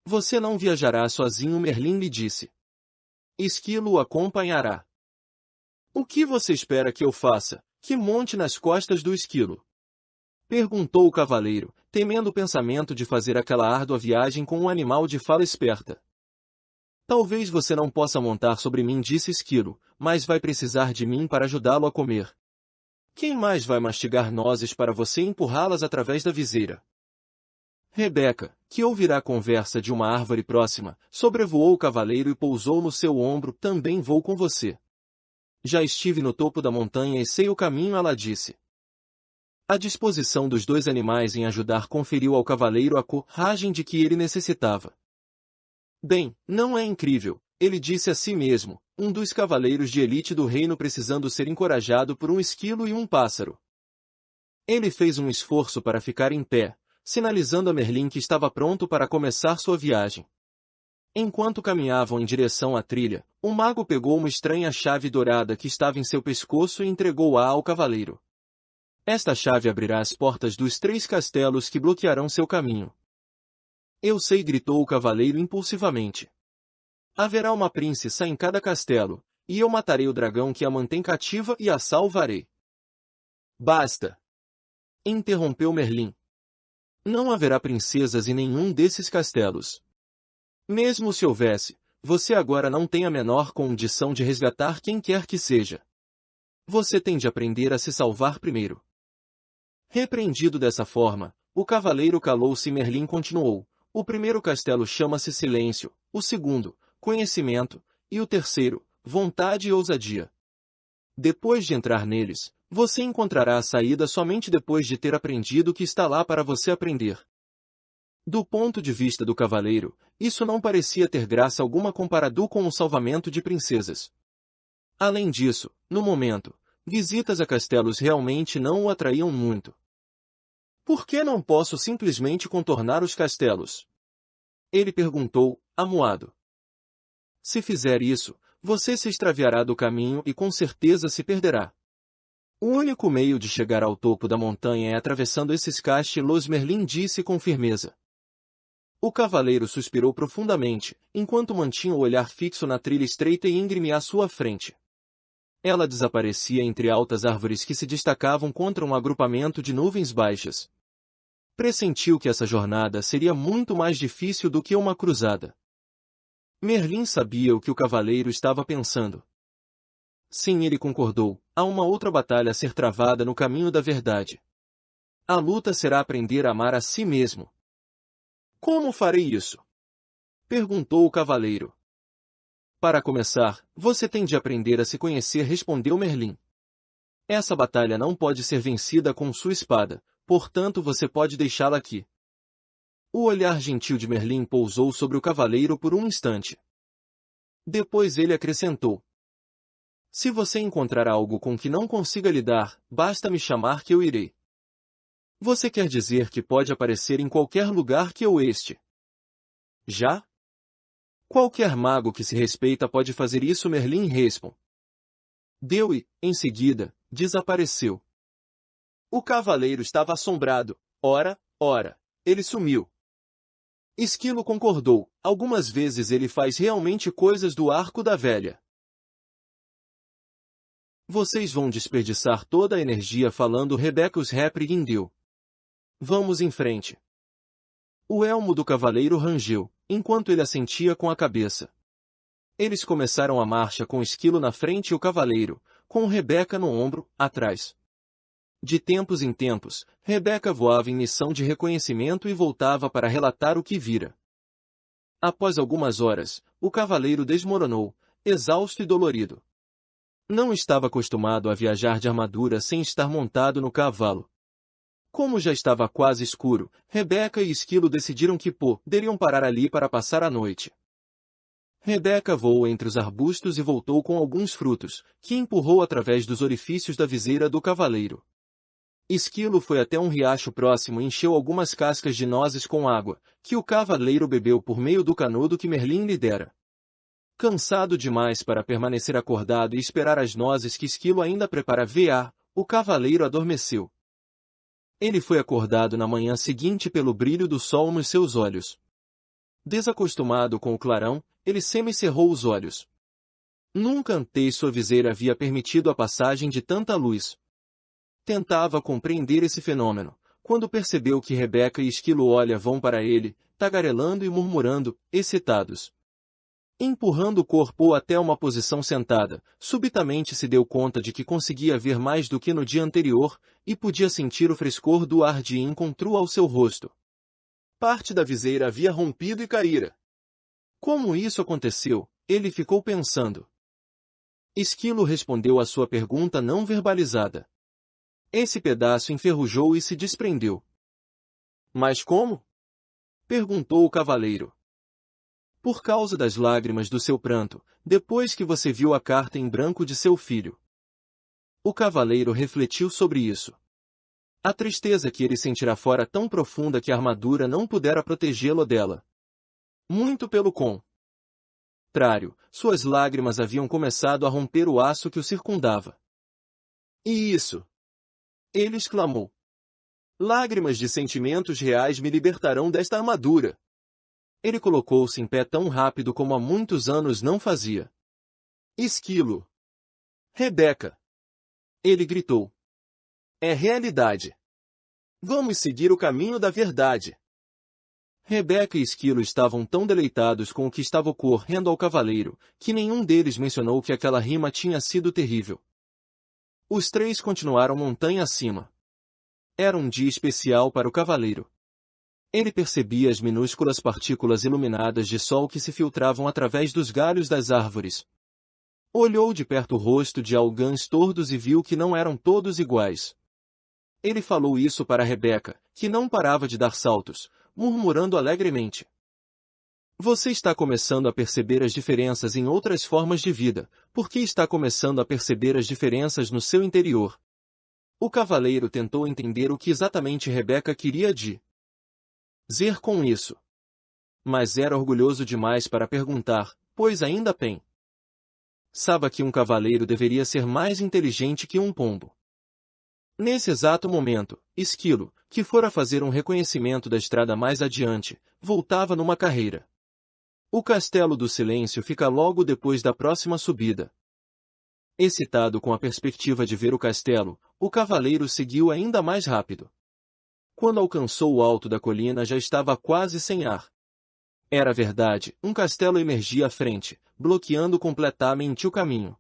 Você não viajará sozinho, Merlin lhe disse. Esquilo o acompanhará. O que você espera que eu faça, que monte nas costas do esquilo? Perguntou o cavaleiro, temendo o pensamento de fazer aquela árdua viagem com um animal de fala esperta. Talvez você não possa montar sobre mim, disse Esquilo, mas vai precisar de mim para ajudá-lo a comer. Quem mais vai mastigar nozes para você e empurrá-las através da viseira? Rebeca, que ouvirá a conversa de uma árvore próxima, sobrevoou o cavaleiro e pousou no seu ombro. Também vou com você. Já estive no topo da montanha e sei o caminho, ela disse. A disposição dos dois animais em ajudar conferiu ao cavaleiro a coragem de que ele necessitava. Bem, não é incrível, ele disse a si mesmo, um dos cavaleiros de elite do reino precisando ser encorajado por um esquilo e um pássaro. Ele fez um esforço para ficar em pé, sinalizando a Merlin que estava pronto para começar sua viagem. Enquanto caminhavam em direção à trilha, o mago pegou uma estranha chave dourada que estava em seu pescoço e entregou-a ao cavaleiro. Esta chave abrirá as portas dos 3 castelos que bloquearão seu caminho. Eu sei, gritou o cavaleiro impulsivamente. Haverá uma princesa em cada castelo, e eu matarei o dragão que a mantém cativa e a salvarei. Basta! Interrompeu Merlin. Não haverá princesas em nenhum desses castelos. Mesmo se houvesse, você agora não tem a menor condição de resgatar quem quer que seja. Você tem de aprender a se salvar primeiro. Repreendido dessa forma, o cavaleiro calou-se e Merlin continuou. O primeiro castelo chama-se Silêncio, o segundo, Conhecimento, e o terceiro, Vontade e Ousadia. Depois de entrar neles, você encontrará a saída somente depois de ter aprendido o que está lá para você aprender. Do ponto de vista do cavaleiro, isso não parecia ter graça alguma comparado com o salvamento de princesas. Além disso, no momento, visitas a castelos realmente não o atraíam muito. Por que não posso simplesmente contornar os castelos? Ele perguntou, amuado. Se fizer isso, você se extraviará do caminho e com certeza se perderá. O único meio de chegar ao topo da montanha é atravessando esses castelos, Merlin disse com firmeza. O cavaleiro suspirou profundamente, enquanto mantinha o olhar fixo na trilha estreita e íngreme à sua frente. Ela desaparecia entre altas árvores que se destacavam contra um agrupamento de nuvens baixas. Pressentiu que essa jornada seria muito mais difícil do que uma cruzada. Merlin sabia o que o cavaleiro estava pensando. Sim, ele concordou, há uma outra batalha a ser travada no caminho da verdade. A luta será aprender a amar a si mesmo. Como farei isso? Perguntou o cavaleiro. Para começar, você tem de aprender a se conhecer, respondeu Merlin. Essa batalha não pode ser vencida com sua espada, portanto você pode deixá-la aqui. O olhar gentil de Merlin pousou sobre o cavaleiro por um instante. Depois ele acrescentou. Se você encontrar algo com que não consiga lidar, basta me chamar que eu irei. Você quer dizer que pode aparecer em qualquer lugar que eu este? Já? Qualquer mago que se respeita pode fazer isso, Merlin respondeu. Deu e, em seguida, desapareceu. O cavaleiro estava assombrado. Ora, ele sumiu. Esquilo concordou, algumas vezes ele faz realmente coisas do arco da velha. Vocês vão desperdiçar toda a energia falando, Rebeca os repreendeu. Vamos em frente. O elmo do cavaleiro rangeu, enquanto ele assentia com a cabeça. Eles começaram a marcha com Esquilo na frente e o cavaleiro, com Rebeca no ombro, atrás. De tempos em tempos, Rebeca voava em missão de reconhecimento e voltava para relatar o que vira. Após algumas horas, o cavaleiro desmoronou, exausto e dolorido. Não estava acostumado a viajar de armadura sem estar montado no cavalo. Como já estava quase escuro, Rebeca e Esquilo decidiram que poderiam parar ali para passar a noite. Rebeca voou entre os arbustos e voltou com alguns frutos, que empurrou através dos orifícios da viseira do cavaleiro. Esquilo foi até um riacho próximo e encheu algumas cascas de nozes com água, que o cavaleiro bebeu por meio do canudo que Merlin lhe dera. Cansado demais para permanecer acordado e esperar as nozes que Esquilo ainda preparava, o cavaleiro adormeceu. Ele foi acordado na manhã seguinte pelo brilho do sol nos seus olhos. Desacostumado com o clarão, ele semicerrou os olhos. Nunca antes sua viseira havia permitido a passagem de tanta luz. Tentava compreender esse fenômeno, quando percebeu que Rebeca e Esquilo Olha vão para ele, tagarelando e murmurando, excitados. Empurrando o corpo até uma posição sentada, subitamente se deu conta de que conseguia ver mais do que no dia anterior, e podia sentir o frescor do ar de encontro ao seu rosto. Parte da viseira havia rompido e caíra. Como isso aconteceu? Ele ficou pensando. Esquilo respondeu à sua pergunta não verbalizada. Esse pedaço enferrujou e se desprendeu. Mas como? Perguntou o cavaleiro. Por causa das lágrimas do seu pranto, depois que você viu a carta em branco de seu filho. O cavaleiro refletiu sobre isso. A tristeza que ele sentirá fora tão profunda que a armadura não pudera protegê-lo dela. Muito pelo contrário, suas lágrimas haviam começado a romper o aço que o circundava. E isso? Ele exclamou. Lágrimas de sentimentos reais me libertarão desta armadura. Ele colocou-se em pé tão rápido como há muitos anos não fazia. Esquilo. Rebeca. Ele gritou. É realidade. Vamos seguir o caminho da verdade. Rebeca e Esquilo estavam tão deleitados com o que estava ocorrendo ao cavaleiro, que nenhum deles mencionou que aquela rima tinha sido terrível. Os três continuaram montanha acima. Era um dia especial para o cavaleiro. Ele percebia as minúsculas partículas iluminadas de sol que se filtravam através dos galhos das árvores. Olhou de perto o rosto de Algãs tordos e viu que não eram todos iguais. Ele falou isso para Rebeca, que não parava de dar saltos, murmurando alegremente. Você está começando a perceber as diferenças em outras formas de vida, porque está começando a perceber as diferenças no seu interior. O cavaleiro tentou entender o que exatamente Rebeca queria dizer com isso. Mas era orgulhoso demais para perguntar, pois ainda pensava que um cavaleiro deveria ser mais inteligente que um pombo. Nesse exato momento, Esquilo, que fora fazer um reconhecimento da estrada mais adiante, voltava numa carreira. O Castelo do Silêncio fica logo depois da próxima subida. Excitado com a perspectiva de ver o castelo, o cavaleiro seguiu ainda mais rápido. Quando alcançou o alto da colina já estava quase sem ar. Era verdade, um castelo emergia à frente, bloqueando completamente o caminho.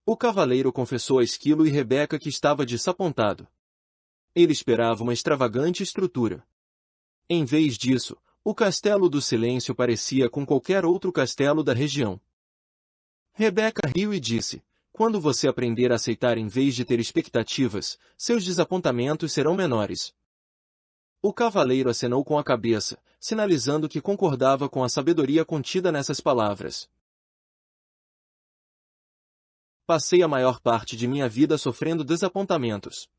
O cavaleiro confessou a Esquilo e Rebeca que estava desapontado. Ele esperava uma extravagante estrutura. Em vez disso, o Castelo do Silêncio parecia com qualquer outro castelo da região. Rebeca riu e disse, quando você aprender a aceitar em vez de ter expectativas, seus desapontamentos serão menores. O cavaleiro acenou com a cabeça, sinalizando que concordava com a sabedoria contida nessas palavras. Passei a maior parte de minha vida sofrendo desapontamentos.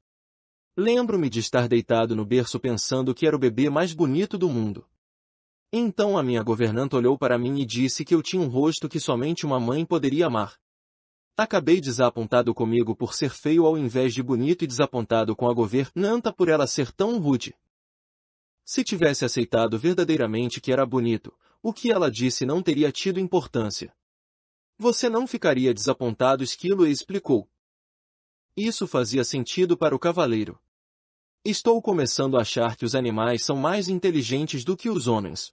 Lembro-me de estar deitado no berço pensando que era o bebê mais bonito do mundo. Então a minha governanta olhou para mim e disse que eu tinha um rosto que somente uma mãe poderia amar. Acabei desapontado comigo por ser feio ao invés de bonito e desapontado com a governanta por ela ser tão rude. Se tivesse aceitado verdadeiramente que era bonito, o que ela disse não teria tido importância. Você não ficaria desapontado, Esquilo explicou. Isso fazia sentido para o cavaleiro. Estou começando a achar que os animais são mais inteligentes do que os homens.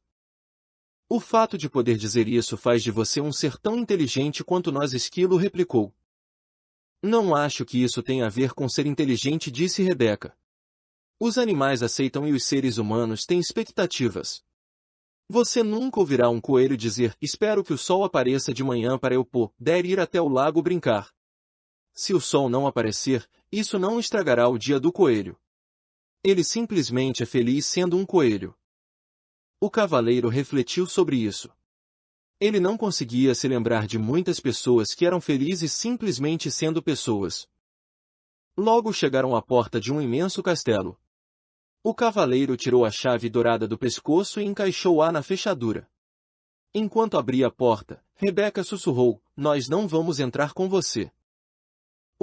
O fato de poder dizer isso faz de você um ser tão inteligente quanto nós, Esquilo replicou. Não acho que isso tenha a ver com ser inteligente, disse Rebeca. Os animais aceitam e os seres humanos têm expectativas. Você nunca ouvirá um coelho dizer, espero que o sol apareça de manhã para eu poder ir até o lago brincar. Se o sol não aparecer, isso não estragará o dia do coelho. Ele simplesmente é feliz sendo um coelho. O cavaleiro refletiu sobre isso. Ele não conseguia se lembrar de muitas pessoas que eram felizes simplesmente sendo pessoas. Logo chegaram à porta de um imenso castelo. O cavaleiro tirou a chave dourada do pescoço e encaixou-a na fechadura. Enquanto abria a porta, Rebeca sussurrou, nós não vamos entrar com você.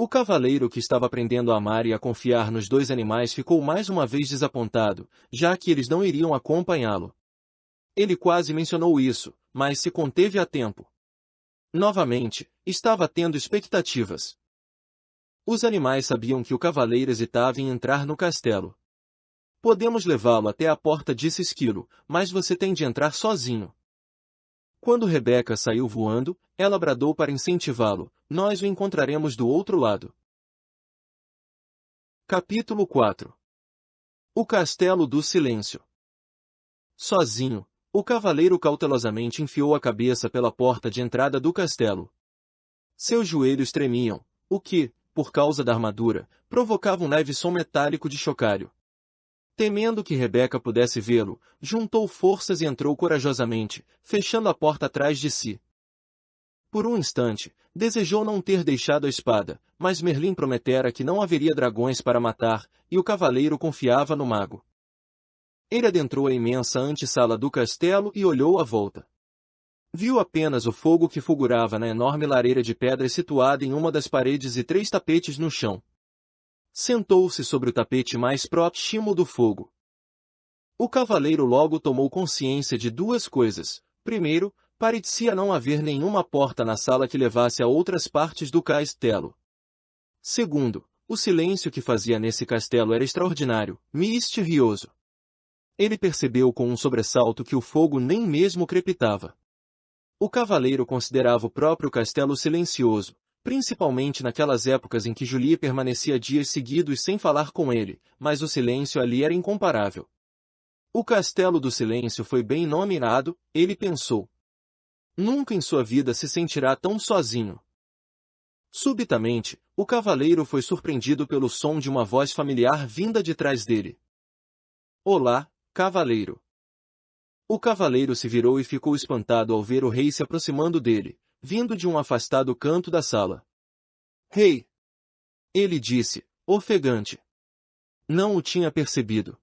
O cavaleiro que estava aprendendo a amar e a confiar nos dois animais ficou mais uma vez desapontado, já que eles não iriam acompanhá-lo. Ele quase mencionou isso, mas se conteve a tempo. Novamente, estava tendo expectativas. Os animais sabiam que o cavaleiro hesitava em entrar no castelo. Podemos levá-lo até a porta, disse Esquilo, mas você tem de entrar sozinho. Quando Rebeca saiu voando, ela bradou para incentivá-lo, nós o encontraremos do outro lado. Capítulo 4. O Castelo do Silêncio. Sozinho, o cavaleiro cautelosamente enfiou a cabeça pela porta de entrada do castelo. Seus joelhos tremiam, o que, por causa da armadura, provocava um leve som metálico de chocalho. Temendo que Rebeca pudesse vê-lo, juntou forças e entrou corajosamente, fechando a porta atrás de si. Por um instante, desejou não ter deixado a espada, mas Merlin prometera que não haveria dragões para matar, e o cavaleiro confiava no mago. Ele adentrou a imensa antessala do castelo e olhou à volta. Viu apenas o fogo que fulgurava na enorme lareira de pedras situada em uma das paredes e 3 tapetes no chão. Sentou-se sobre o tapete mais próximo do fogo. O cavaleiro logo tomou consciência de 2 coisas. Primeiro, parecia não haver nenhuma porta na sala que levasse a outras partes do castelo. Segundo, o silêncio que fazia nesse castelo era extraordinário, misterioso. Ele percebeu com um sobressalto que o fogo nem mesmo crepitava. O cavaleiro considerava o próprio castelo silencioso, principalmente naquelas épocas em que Julie permanecia dias seguidos sem falar com ele, mas o silêncio ali era incomparável. O Castelo do Silêncio foi bem nomeado, ele pensou. Nunca em sua vida se sentirá tão sozinho. Subitamente, o cavaleiro foi surpreendido pelo som de uma voz familiar vinda de trás dele. Olá, cavaleiro. O cavaleiro se virou e ficou espantado ao ver o rei se aproximando dele, vindo de um afastado canto da sala. Rei! Ele disse, ofegante. Não o tinha percebido.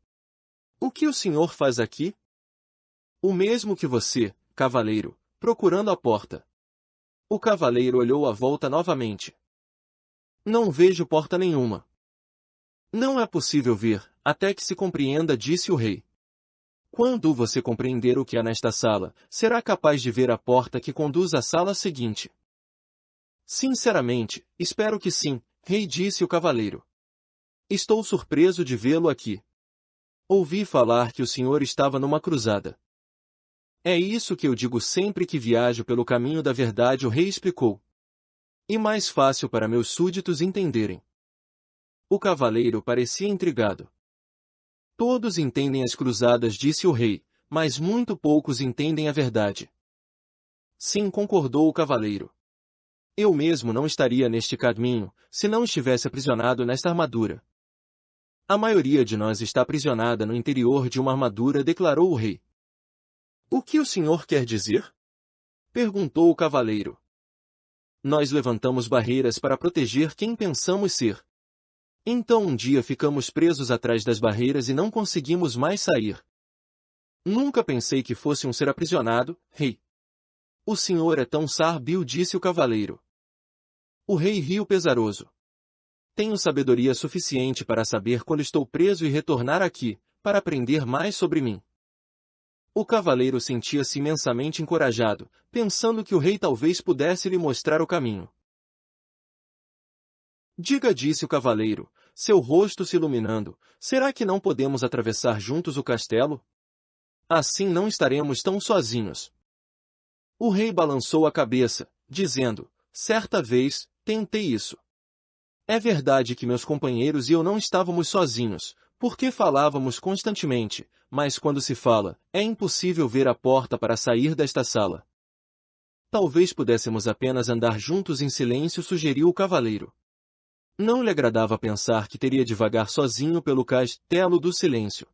O que o senhor faz aqui? O mesmo que você, cavaleiro, procurando a porta. O cavaleiro olhou à volta novamente. Não vejo porta nenhuma. Não é possível ver, até que se compreenda, disse o rei. Quando você compreender o que há nesta sala, será capaz de ver a porta que conduz à sala seguinte. Sinceramente, espero que sim, rei, disse o cavaleiro. Estou surpreso de vê-lo aqui. Ouvi falar que o senhor estava numa cruzada. É isso que eu digo sempre que viajo pelo caminho da verdade, o rei explicou. E mais fácil para meus súditos entenderem. O cavaleiro parecia intrigado. Todos entendem as cruzadas, disse o rei, mas muito poucos entendem a verdade. Sim, concordou o cavaleiro. Eu mesmo não estaria neste caminho, se não estivesse aprisionado nesta armadura. A maioria de nós está aprisionada no interior de uma armadura, declarou o rei. O que o senhor quer dizer? Perguntou o cavaleiro. Nós levantamos barreiras para proteger quem pensamos ser. Então um dia ficamos presos atrás das barreiras e não conseguimos mais sair. Nunca pensei que fosse um ser aprisionado, rei. O senhor é tão sábio, disse o cavaleiro. O rei riu pesaroso. Tenho sabedoria suficiente para saber quando estou preso e retornar aqui, para aprender mais sobre mim. O cavaleiro sentia-se imensamente encorajado, pensando que o rei talvez pudesse lhe mostrar o caminho. Diga, disse o cavaleiro, seu rosto se iluminando, será que não podemos atravessar juntos o castelo? Assim não estaremos tão sozinhos. O rei balançou a cabeça, dizendo, certa vez, tentei isso. É verdade que meus companheiros e eu não estávamos sozinhos, porque falávamos constantemente, mas quando se fala, é impossível ver a porta para sair desta sala. Talvez pudéssemos apenas andar juntos em silêncio, sugeriu o cavaleiro. Não lhe agradava pensar que teria de vagar sozinho pelo Castelo do Silêncio.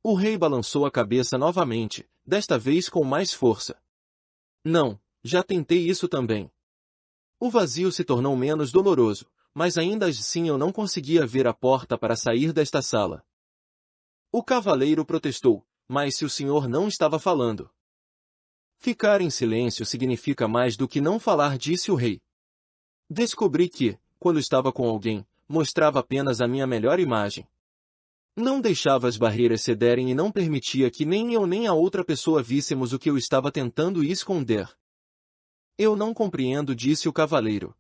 O rei balançou a cabeça novamente, desta vez com mais força. Não, já tentei isso também. O vazio se tornou menos doloroso, mas ainda assim eu não conseguia ver a porta para sair desta sala. O cavaleiro protestou, mas se o senhor não estava falando. Ficar em silêncio significa mais do que não falar, disse o rei. Descobri que, quando estava com alguém, mostrava apenas a minha melhor imagem. Não deixava as barreiras cederem e não permitia que nem eu nem a outra pessoa víssemos o que eu estava tentando esconder. Eu não compreendo, disse o cavaleiro.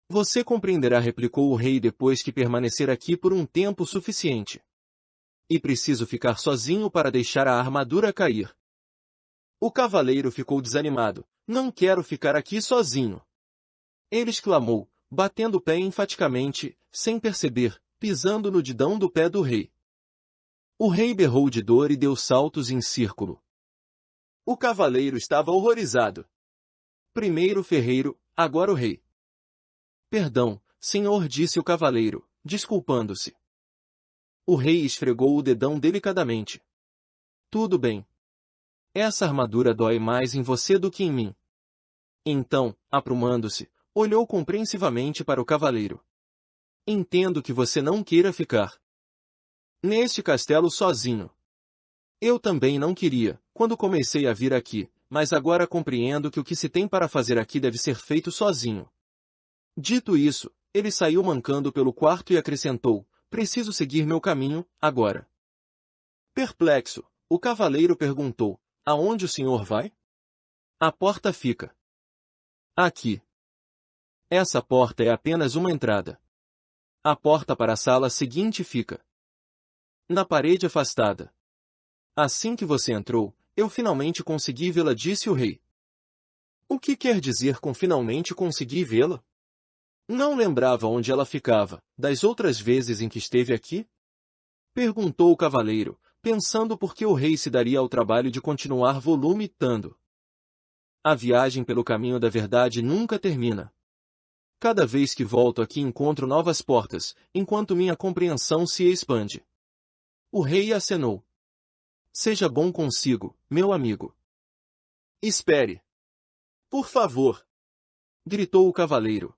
Você compreenderá, replicou o rei depois que permanecer aqui por um tempo suficiente. E preciso ficar sozinho para deixar a armadura cair. O cavaleiro ficou desanimado. Não quero ficar aqui sozinho. Ele exclamou, batendo o pé enfaticamente, sem perceber, pisando no didão do pé do rei. O rei berrou de dor e deu saltos em círculo. O cavaleiro estava horrorizado. Primeiro o ferreiro, agora o rei. Perdão, senhor, disse o cavaleiro, desculpando-se. O rei esfregou o dedão delicadamente. Tudo bem. Essa armadura dói mais em você do que em mim. Então, aprumando-se, olhou compreensivamente para o cavaleiro. Entendo que você não queira ficar neste castelo sozinho. Eu também não queria, quando comecei a vir aqui, mas agora compreendo que o que se tem para fazer aqui deve ser feito sozinho. Dito isso, ele saiu mancando pelo quarto e acrescentou, preciso seguir meu caminho, agora. Perplexo, o cavaleiro perguntou, aonde o senhor vai? A porta fica aqui. Essa porta é apenas uma entrada. A porta para a sala seguinte fica na parede afastada. Assim que você entrou, eu finalmente consegui vê-la, disse o rei. O que quer dizer com finalmente consegui vê-la? Não lembrava onde ela ficava, das outras vezes em que esteve aqui? Perguntou o cavaleiro, pensando por que o rei se daria ao trabalho de continuar volumitando. A viagem pelo caminho da verdade nunca termina. Cada vez que volto aqui encontro novas portas, enquanto minha compreensão se expande. O rei acenou. Seja bom consigo, meu amigo. Espere. Por favor. Gritou o cavaleiro.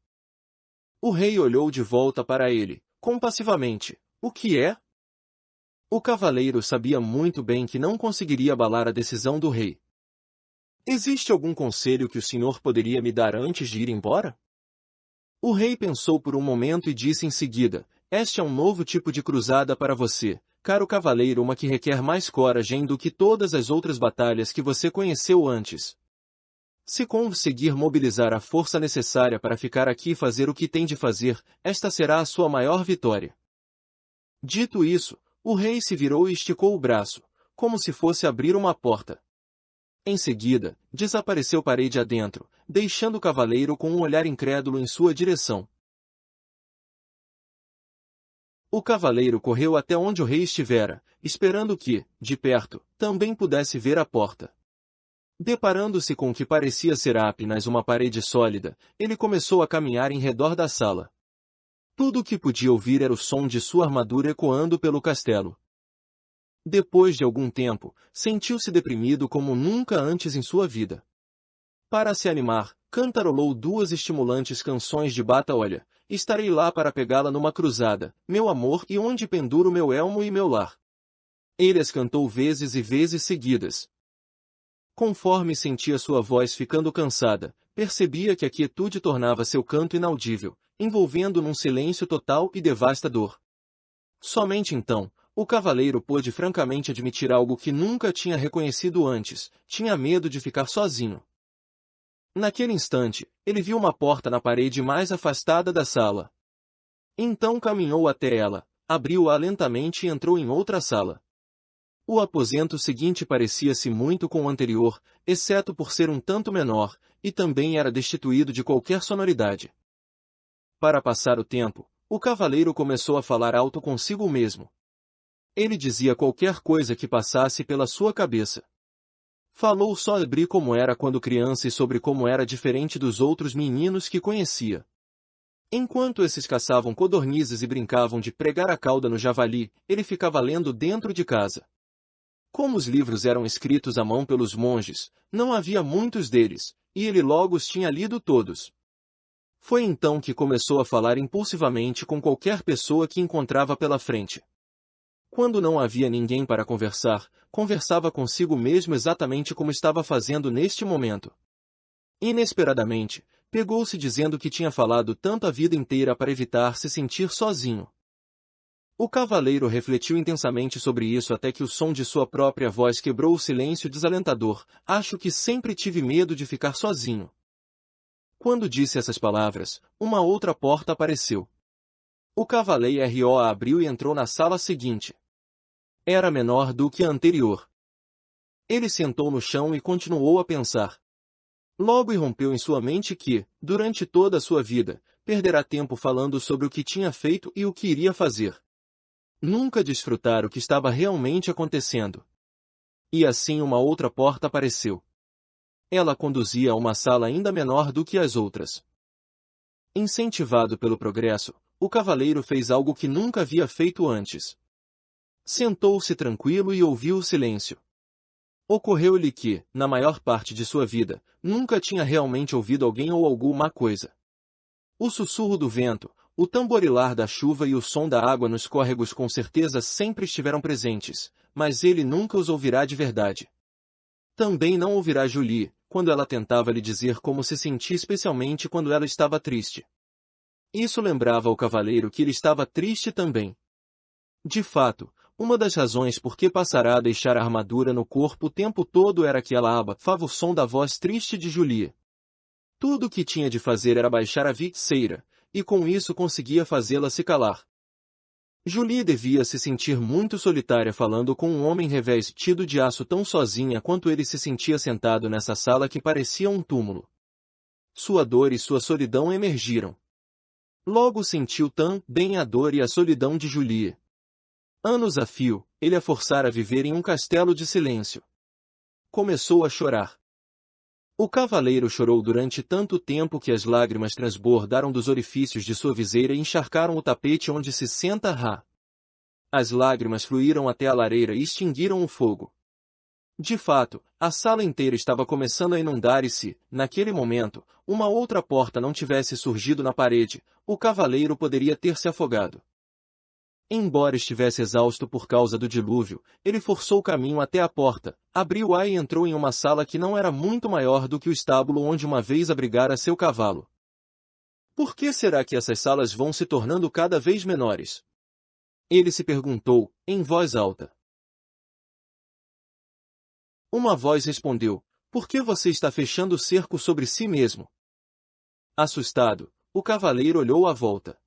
O rei olhou de volta para ele, compassivamente. O que é? O cavaleiro sabia muito bem que não conseguiria abalar a decisão do rei. Existe algum conselho que o senhor poderia me dar antes de ir embora? O rei pensou por um momento e disse em seguida, este é um novo tipo de cruzada para você, caro cavaleiro, uma que requer mais coragem do que todas as outras batalhas que você conheceu antes. Se conseguir mobilizar a força necessária para ficar aqui e fazer o que tem de fazer, esta será a sua maior vitória. Dito isso, o rei se virou e esticou o braço, como se fosse abrir uma porta. Em seguida, desapareceu parede adentro, deixando o cavaleiro com um olhar incrédulo em sua direção. O cavaleiro correu até onde o rei estivera, esperando que, de perto, também pudesse ver a porta. Deparando-se com o que parecia ser apenas uma parede sólida, ele começou a caminhar em redor da sala. Tudo o que podia ouvir era o som de sua armadura ecoando pelo castelo. Depois de algum tempo, sentiu-se deprimido como nunca antes em sua vida. Para se animar, cantarolou duas estimulantes canções de bata. Olha, estarei lá para pegá-la numa cruzada, meu amor, e onde penduro meu elmo e meu lar. Ele as cantou vezes e vezes seguidas. Conforme sentia sua voz ficando cansada, percebia que a quietude tornava seu canto inaudível, envolvendo num silêncio total e devastador. Somente então, o cavaleiro pôde francamente admitir algo que nunca tinha reconhecido antes, tinha medo de ficar sozinho. Naquele instante, ele viu uma porta na parede mais afastada da sala. Então caminhou até ela, abriu-a lentamente e entrou em outra sala. O aposento seguinte parecia-se muito com o anterior, exceto por ser um tanto menor, e também era destituído de qualquer sonoridade. Para passar o tempo, o cavaleiro começou a falar alto consigo mesmo. Ele dizia qualquer coisa que passasse pela sua cabeça. Falou sobre como era quando criança e sobre como era diferente dos outros meninos que conhecia. Enquanto esses caçavam codornizes e brincavam de pregar a cauda no javali, ele ficava lendo dentro de casa. Como os livros eram escritos à mão pelos monges, não havia muitos deles, e ele logo os tinha lido todos. Foi então que começou a falar impulsivamente com qualquer pessoa que encontrava pela frente. Quando não havia ninguém para conversar, conversava consigo mesmo exatamente como estava fazendo neste momento. Inesperadamente, Pegou-se dizendo que tinha falado tanto a vida inteira para evitar se sentir sozinho. O cavaleiro refletiu intensamente sobre isso até que o som de sua própria voz quebrou o silêncio desalentador. Acho que sempre tive medo de ficar sozinho. Quando disse essas palavras, uma outra porta apareceu. O cavaleiro a abriu e entrou na sala seguinte. Era menor do que a anterior. Ele sentou no chão e continuou a pensar. Logo irrompeu em sua mente que, durante toda a sua vida, perderá tempo falando sobre o que tinha feito e o que iria fazer. Nunca desfrutar o que estava realmente acontecendo. E assim uma outra porta apareceu. Ela conduzia a uma sala ainda menor do que as outras. Incentivado pelo progresso, o cavaleiro fez algo que nunca havia feito antes. Sentou-se tranquilo e ouviu o silêncio. Ocorreu-lhe que, na maior parte de sua vida, nunca tinha realmente ouvido alguém ou alguma coisa. O sussurro do vento, o tamborilar da chuva e o som da água nos córregos com certeza sempre estiveram presentes, mas ele nunca os ouvirá de verdade. Também não ouvirá Julie, quando ela tentava lhe dizer como se sentia especialmente quando ela estava triste. Isso lembrava ao cavaleiro que ele estava triste também. De fato, uma das razões por que passará a deixar a armadura no corpo o tempo todo era que ela abafava o som da voz triste de Julie. Tudo o que tinha de fazer era baixar a viseira, e com isso conseguia fazê-la se calar. Julie devia se sentir muito solitária falando com um homem revestido de aço tão sozinha quanto ele se sentia sentado nessa sala que parecia um túmulo. Sua dor e sua solidão emergiram. Logo sentiu também a dor e a solidão de Julie. Anos a fio, ele a forçara a viver em um castelo de silêncio. Começou a chorar. O cavaleiro chorou durante tanto tempo que as lágrimas transbordaram dos orifícios de sua viseira e encharcaram o tapete onde se senta Ra. As lágrimas fluíram até a lareira e extinguiram o fogo. De fato, a sala inteira estava começando a inundar e se, naquele momento, uma outra porta não tivesse surgido na parede, o cavaleiro poderia ter se afogado. Embora estivesse exausto por causa do dilúvio, ele forçou o caminho até a porta, abriu-a e entrou em uma sala que não era muito maior do que o estábulo onde uma vez abrigara seu cavalo. Por que será que essas salas vão se tornando cada vez menores? Ele se perguntou, em voz alta. Uma voz respondeu, por que você está fechando o cerco sobre si mesmo? Assustado, o cavaleiro olhou à volta.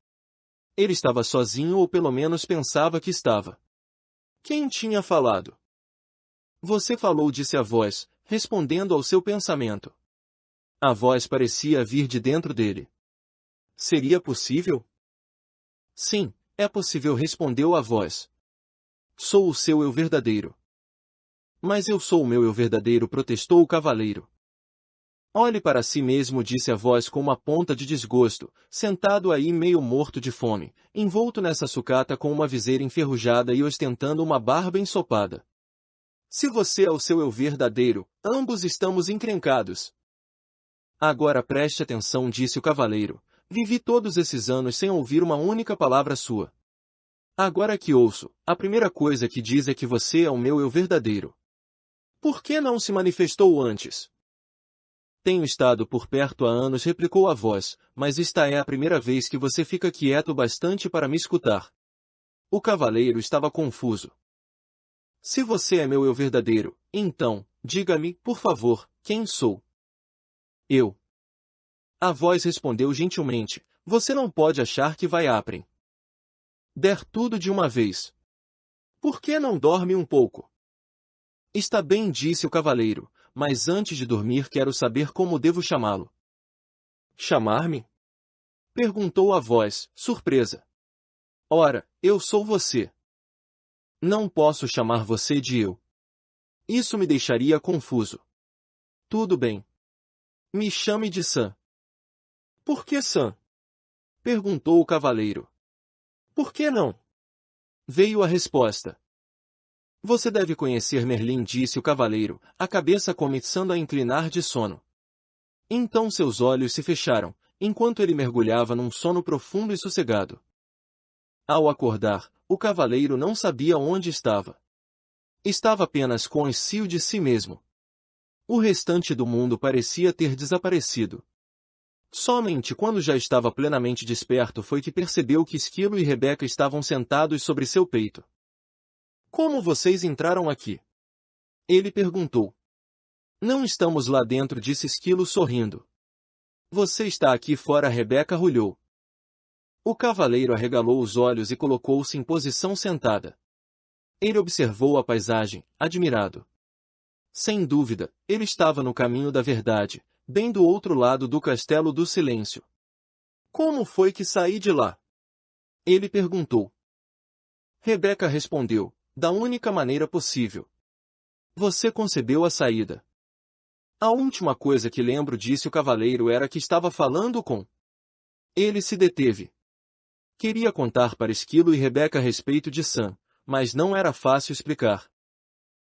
Ele estava sozinho ou pelo menos pensava que estava. Quem tinha falado? Você falou, disse a voz, respondendo ao seu pensamento. A voz parecia vir de dentro dele. Seria possível? Sim, é possível, respondeu a voz. Sou o seu eu verdadeiro. Mas eu sou o meu eu verdadeiro, protestou o cavaleiro. Olhe para si mesmo, disse a voz com uma ponta de desgosto, sentado aí meio morto de fome, envolto nessa sucata com uma viseira enferrujada e ostentando uma barba ensopada. Se você é o seu eu verdadeiro, ambos estamos encrencados. Agora preste atenção, disse o cavaleiro. Vivi todos esses anos sem ouvir uma única palavra sua. Agora que ouço, a primeira coisa que diz é que você é o meu eu verdadeiro. Por que não se manifestou antes? Tenho estado por perto há anos, replicou a voz, mas esta é a primeira vez que você fica quieto bastante para me escutar. O cavaleiro estava confuso. Se você é meu eu verdadeiro, então, diga-me, por favor, quem sou? Eu. A voz respondeu gentilmente, você não pode achar que vai aprem. Der tudo de uma vez. Por que não dorme um pouco? Está bem, disse o cavaleiro, mas antes de dormir quero saber como devo chamá-lo. Chamar-me? Perguntou a voz, surpresa. Ora, eu sou você. Não posso chamar você de eu. Isso me deixaria confuso. Tudo bem. Me chame de Sam. Por que Sam? Perguntou o cavaleiro. Por que não? Veio a resposta. Você deve conhecer Merlin, disse o cavaleiro, a cabeça começando a inclinar de sono. Então seus olhos se fecharam, enquanto ele mergulhava num sono profundo e sossegado. Ao acordar, o cavaleiro não sabia onde estava. Estava apenas consciente de si mesmo. O restante do mundo parecia ter desaparecido. Somente quando já estava plenamente desperto foi que percebeu que Esquilo e Rebeca estavam sentados sobre seu peito. Como vocês entraram aqui? Ele perguntou. Não estamos lá dentro, disse Esquilo sorrindo. Você está aqui fora, Rebeca rulhou. O cavaleiro arregalou os olhos e colocou-se em posição sentada. Ele observou a paisagem, admirado. Sem dúvida, ele estava no caminho da verdade, bem do outro lado do Castelo do Silêncio. Como foi que saí de lá? Ele perguntou. Rebeca respondeu, da única maneira possível. Você concebeu a saída. A última coisa que lembro, disse o cavaleiro, era que estava falando com. Ele se deteve. Queria contar para Esquilo e Rebeca a respeito de Sam, mas não era fácil explicar.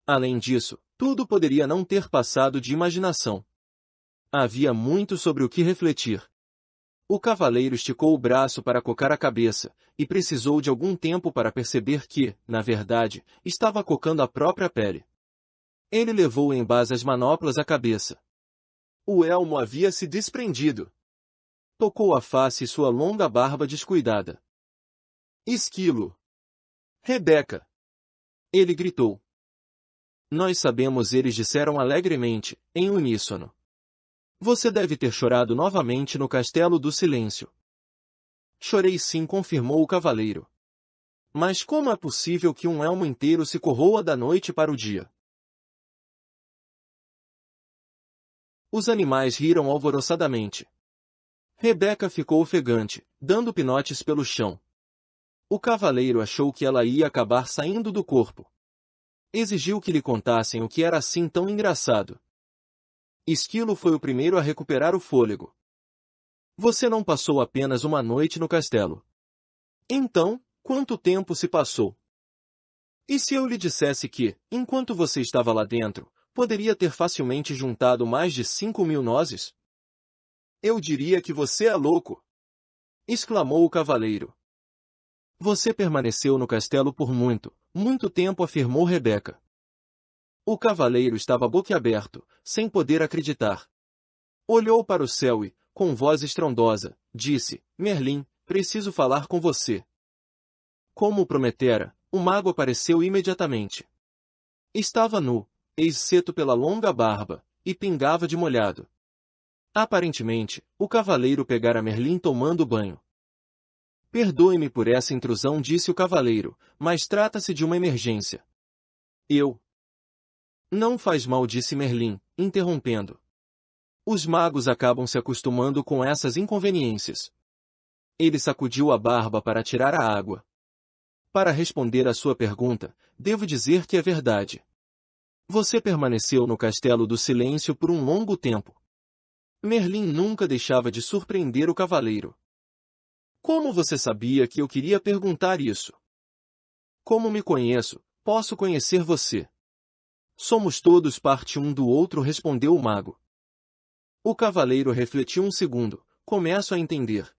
Além disso, tudo poderia não ter passado de imaginação. Havia muito sobre o que refletir. O cavaleiro esticou o braço para cocar a cabeça, e precisou de algum tempo para perceber que, na verdade, estava cocando a própria pele. Ele levou em base as manoplas à cabeça. O elmo havia se desprendido. Tocou a face e sua longa barba descuidada. Esquilo! Rebeca! Ele gritou. Nós sabemos, eles disseram alegremente, em uníssono. Você deve ter chorado novamente no Castelo do Silêncio. Chorei sim, confirmou o cavaleiro. Mas como é possível que um elmo inteiro se corroa da noite para o dia? Os animais riram alvoroçadamente. Rebeca ficou ofegante, dando pinotes pelo chão. O cavaleiro achou que ela ia acabar saindo do corpo. Exigiu que lhe contassem o que era assim tão engraçado. Esquilo foi o primeiro a recuperar o fôlego. Você não passou apenas uma noite no castelo. Então, quanto tempo se passou? E se eu lhe dissesse que, enquanto você estava lá dentro, poderia ter facilmente juntado mais de 5.000 nozes? Eu diria que você é louco! Exclamou o cavaleiro. Você permaneceu no castelo por muito tempo, afirmou Rebeca. O cavaleiro estava boquiaberto, sem poder acreditar. Olhou para o céu e, com voz estrondosa, disse, Merlin, preciso falar com você. Como prometera, o mago apareceu imediatamente. Estava nu, exceto pela longa barba, e pingava de molhado. Aparentemente, o cavaleiro pegara Merlin tomando banho. Perdoe-me por essa intrusão, disse o cavaleiro, mas trata-se de uma emergência. Não faz mal, disse Merlin, interrompendo. Os magos acabam se acostumando com essas inconveniências. Ele sacudiu a barba para tirar a água. Para responder à sua pergunta, devo dizer que é verdade. Você permaneceu no Castelo do Silêncio por um longo tempo. Merlin nunca deixava de surpreender o cavaleiro. Como você sabia que eu queria perguntar isso? Como me conheço, posso conhecer você. Somos todos parte um do outro, respondeu o mago. O cavaleiro refletiu um segundo. Começo a entender.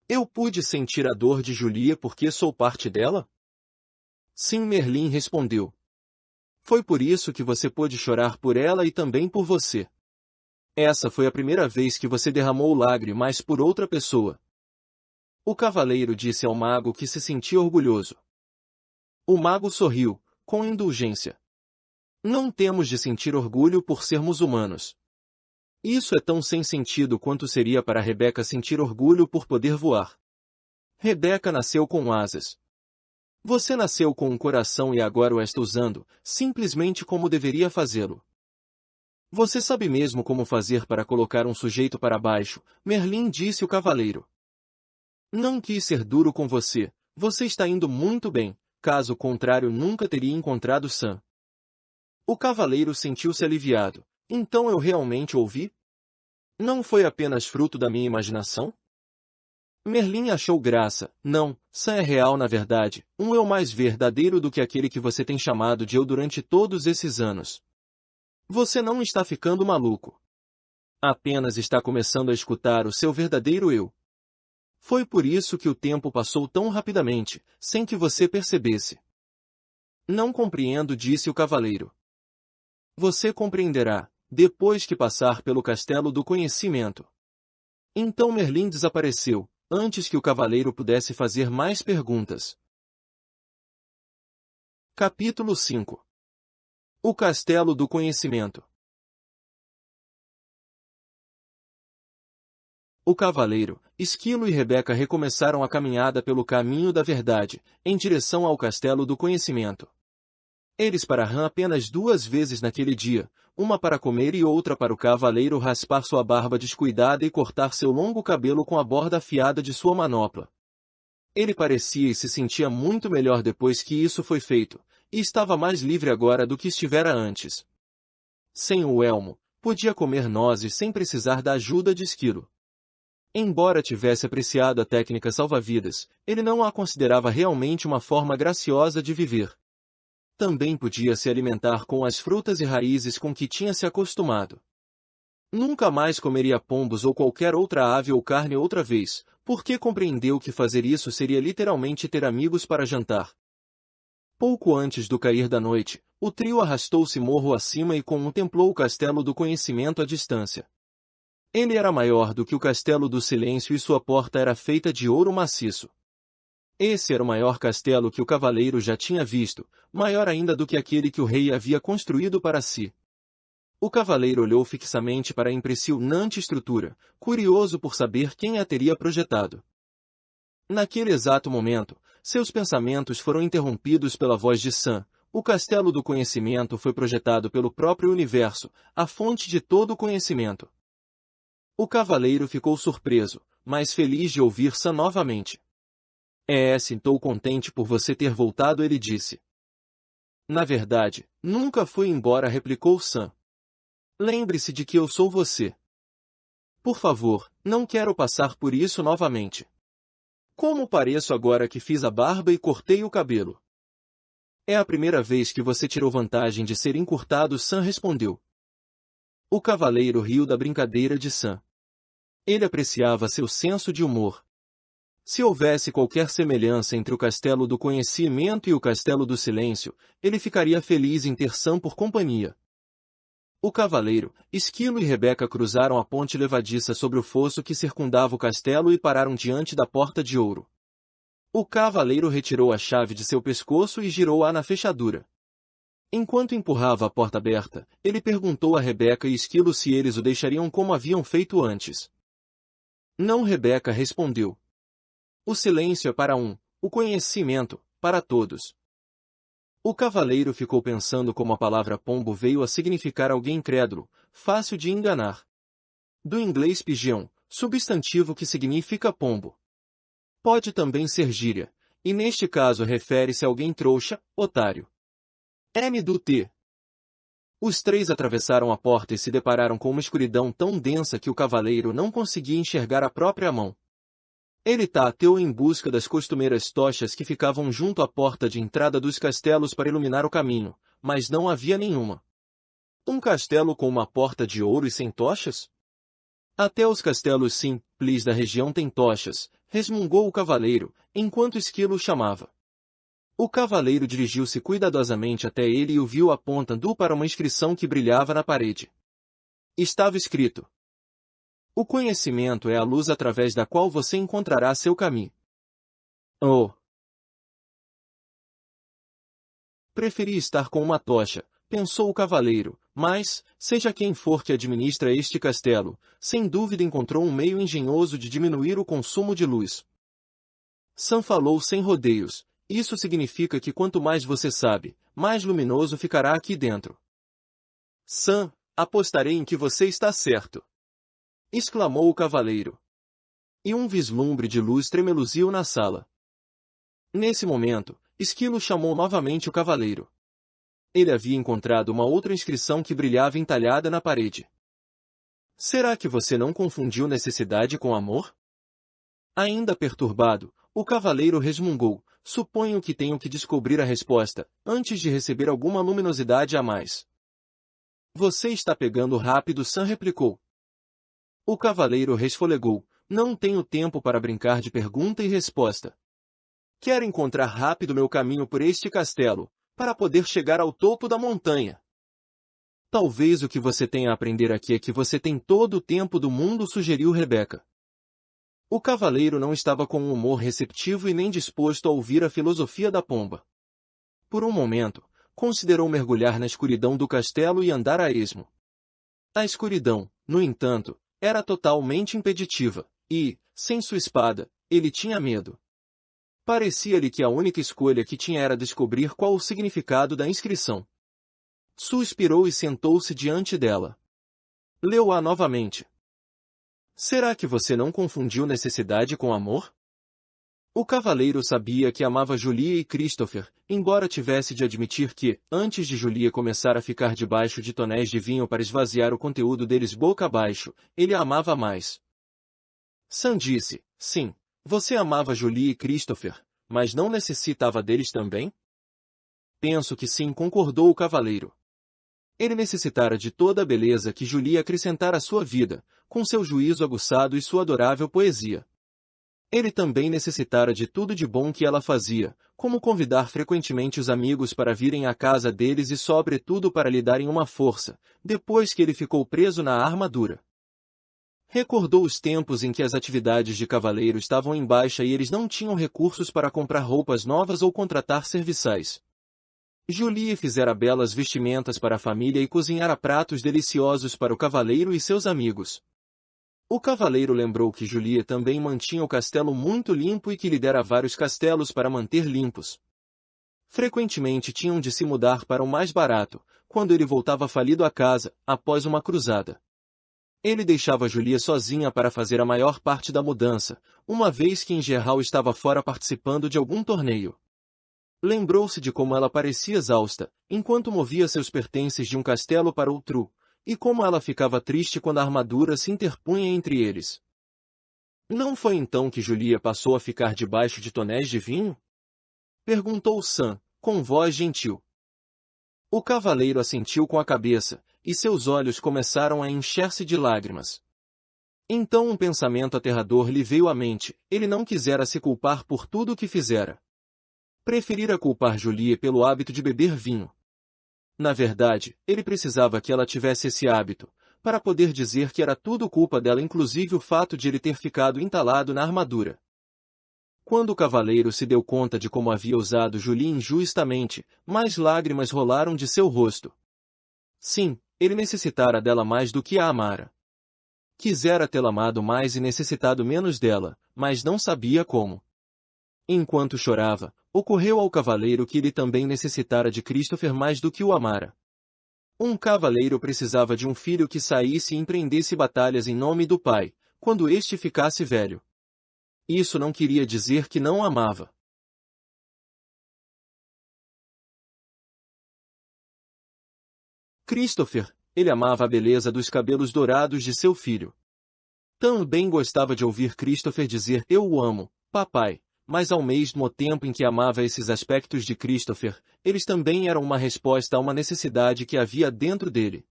Eu pude sentir a dor de Julia porque sou parte dela? Sim, Merlin respondeu. Foi por isso que você pôde chorar por ela e também por você. Essa foi a primeira vez que você derramou lágrimas por outra pessoa. O cavaleiro disse ao mago que se sentia orgulhoso. O mago sorriu, com indulgência. Não temos de sentir orgulho por sermos humanos. Isso é tão sem sentido quanto seria para Rebeca sentir orgulho por poder voar. Rebeca nasceu com asas. Você nasceu com um coração e agora o está usando, simplesmente como deveria fazê-lo. Você sabe mesmo como fazer para colocar um sujeito para baixo, Merlin, disse o cavaleiro. Não quis ser duro com você, você está indo muito bem, caso contrário nunca teria encontrado Sam. O cavaleiro sentiu-se aliviado. Então eu realmente ouvi? Não foi apenas fruto da minha imaginação? Merlin achou graça. Não, Sam é real na verdade, um eu mais verdadeiro do que aquele que você tem chamado de eu durante todos esses anos. Você não está ficando maluco. Apenas está começando a escutar o seu verdadeiro eu. Foi por isso que o tempo passou tão rapidamente, sem que você percebesse. Não compreendo, disse o cavaleiro. Você compreenderá, depois que passar pelo Castelo do Conhecimento. Então Merlin desapareceu, antes que o cavaleiro pudesse fazer mais perguntas. Capítulo 5. O Castelo do Conhecimento. O cavaleiro, Esquilo e Rebeca recomeçaram a caminhada pelo caminho da verdade, em direção ao Castelo do Conhecimento. Eles pararam apenas 2 vezes naquele dia, uma para comer e outra para o cavaleiro raspar sua barba descuidada e cortar seu longo cabelo com a borda afiada de sua manopla. Ele parecia e se sentia muito melhor depois que isso foi feito, e estava mais livre agora do que estivera antes. Sem o elmo, podia comer nozes sem precisar da ajuda de Esquilo. Embora tivesse apreciado a técnica salva-vidas, ele não a considerava realmente uma forma graciosa de viver. Também podia se alimentar com as frutas e raízes com que tinha se acostumado. Nunca mais comeria pombos ou qualquer outra ave ou carne outra vez, porque compreendeu que fazer isso seria literalmente ter amigos para jantar. Pouco antes do cair da noite, o trio arrastou-se morro acima e contemplou o Castelo do Conhecimento à distância. Ele era maior do que o Castelo do Silêncio e sua porta era feita de ouro maciço. Esse era o maior castelo que o cavaleiro já tinha visto, maior ainda do que aquele que o rei havia construído para si. O cavaleiro olhou fixamente para a impressionante estrutura, curioso por saber quem a teria projetado. Naquele exato momento, seus pensamentos foram interrompidos pela voz de Sam. O Castelo do Conhecimento foi projetado pelo próprio universo, a fonte de todo o conhecimento. O cavaleiro ficou surpreso, mas feliz de ouvir Sam novamente. Estou contente por você ter voltado, ele disse. Na verdade, nunca fui embora, replicou Sam. Lembre-se de que eu sou você. Por favor, não quero passar por isso novamente. Como pareço agora que fiz a barba e cortei o cabelo? É a primeira vez que você tirou vantagem de ser encurtado, Sam respondeu. O cavaleiro riu da brincadeira de Sam. Ele apreciava seu senso de humor. Se houvesse qualquer semelhança entre o Castelo do Conhecimento e o Castelo do Silêncio, ele ficaria feliz em ter Sam por companhia. O cavaleiro, Esquilo e Rebeca cruzaram a ponte levadiça sobre o fosso que circundava o castelo e pararam diante da porta de ouro. O cavaleiro retirou a chave de seu pescoço e girou-a na fechadura. Enquanto empurrava a porta aberta, ele perguntou a Rebeca e Esquilo se eles o deixariam como haviam feito antes. Não, Rebeca respondeu. O silêncio é para um, o conhecimento, para todos. O cavaleiro ficou pensando como a palavra pombo veio a significar alguém incrédulo, fácil de enganar. Do inglês pigeon, substantivo que significa pombo. Pode também ser gíria, e neste caso refere-se a alguém trouxa, otário. M.D. Os 3 atravessaram a porta e se depararam com uma escuridão tão densa que o cavaleiro não conseguia enxergar a própria mão. Ele tateou em busca das costumeiras tochas que ficavam junto à porta de entrada dos castelos para iluminar o caminho, mas não havia nenhuma. Um castelo com uma porta de ouro e sem tochas? Até os castelos simples da região têm tochas, resmungou o cavaleiro, enquanto Esquilo o chamava. O cavaleiro dirigiu-se cuidadosamente até ele e o viu apontando para uma inscrição que brilhava na parede. Estava escrito: o conhecimento é a luz através da qual você encontrará seu caminho. Oh! Preferi estar com uma tocha, pensou o cavaleiro, mas, seja quem for que administra este castelo, sem dúvida encontrou um meio engenhoso de diminuir o consumo de luz. Sam falou sem rodeios. Isso significa que quanto mais você sabe, mais luminoso ficará aqui dentro. Sam, apostarei em que você está certo. Exclamou o cavaleiro. E um vislumbre de luz tremeluziu na sala. Nesse momento, Esquilo chamou novamente o cavaleiro. Ele havia encontrado uma outra inscrição que brilhava entalhada na parede. Será que você não confundiu necessidade com amor? Ainda perturbado, o cavaleiro resmungou. Suponho que tenho que descobrir a resposta, antes de receber alguma luminosidade a mais. Você está pegando rápido, Sam replicou. O cavaleiro resfolegou. Não tenho tempo para brincar de pergunta e resposta. Quero encontrar rápido meu caminho por este castelo, para poder chegar ao topo da montanha. Talvez o que você tenha a aprender aqui é que você tem todo o tempo do mundo, sugeriu Rebeca. O cavaleiro não estava com um humor receptivo e nem disposto a ouvir a filosofia da pomba. Por um momento, considerou mergulhar na escuridão do castelo e andar a esmo. A escuridão, no entanto, era totalmente impeditiva, e, sem sua espada, ele tinha medo. Parecia-lhe que a única escolha que tinha era descobrir qual o significado da inscrição. Suspirou e sentou-se diante dela. Leu-a novamente. Será que você não confundiu necessidade com amor? O cavaleiro sabia que amava Julia e Christopher, embora tivesse de admitir que, antes de Julia começar a ficar debaixo de tonéis de vinho para esvaziar o conteúdo deles boca abaixo, ele a amava mais. Sam disse, sim, você amava Julia e Christopher, mas não necessitava deles também? Penso que sim, concordou o cavaleiro. Ele necessitara de toda a beleza que Julia acrescentara à sua vida, com seu juízo aguçado e sua adorável poesia. Ele também necessitara de tudo de bom que ela fazia, como convidar frequentemente os amigos para virem à casa deles e sobretudo para lhe darem uma força, depois que ele ficou preso na armadura. Recordou os tempos em que as atividades de cavaleiro estavam em baixa e eles não tinham recursos para comprar roupas novas ou contratar serviçais. Julie fizera belas vestimentas para a família e cozinhara pratos deliciosos para o cavaleiro e seus amigos. O cavaleiro lembrou que Julie também mantinha o castelo muito limpo e que lhe dera vários castelos para manter limpos. Frequentemente tinham de se mudar para o mais barato, quando ele voltava falido à casa, após uma cruzada. Ele deixava Julie sozinha para fazer a maior parte da mudança, uma vez que em geral estava fora participando de algum torneio. Lembrou-se de como ela parecia exausta, enquanto movia seus pertences de um castelo para outro, e como ela ficava triste quando a armadura se interpunha entre eles. Não foi então que Julia passou a ficar debaixo de tonéis de vinho? Perguntou Sam, com voz gentil. O cavaleiro assentiu com a cabeça, e seus olhos começaram a encher-se de lágrimas. Então um pensamento aterrador lhe veio à mente, ele não quisera se culpar por tudo o que fizera. Preferira culpar Julie pelo hábito de beber vinho. Na verdade, ele precisava que ela tivesse esse hábito, para poder dizer que era tudo culpa dela, inclusive o fato de ele ter ficado entalado na armadura. Quando o cavaleiro se deu conta de como havia usado Julie injustamente, mais lágrimas rolaram de seu rosto. Sim, ele necessitara dela mais do que a amara. Quisera tê-la amado mais e necessitado menos dela, mas não sabia como. Enquanto chorava, ocorreu ao cavaleiro que ele também necessitara de Christopher mais do que o amara. Um cavaleiro precisava de um filho que saísse e empreendesse batalhas em nome do pai, quando este ficasse velho. Isso não queria dizer que não amava. Christopher, ele amava a beleza dos cabelos dourados de seu filho. Também gostava de ouvir Christopher dizer "Eu o amo, papai", mas ao mesmo tempo em que amava esses aspectos de Christopher, eles também eram uma resposta a uma necessidade que havia dentro dele.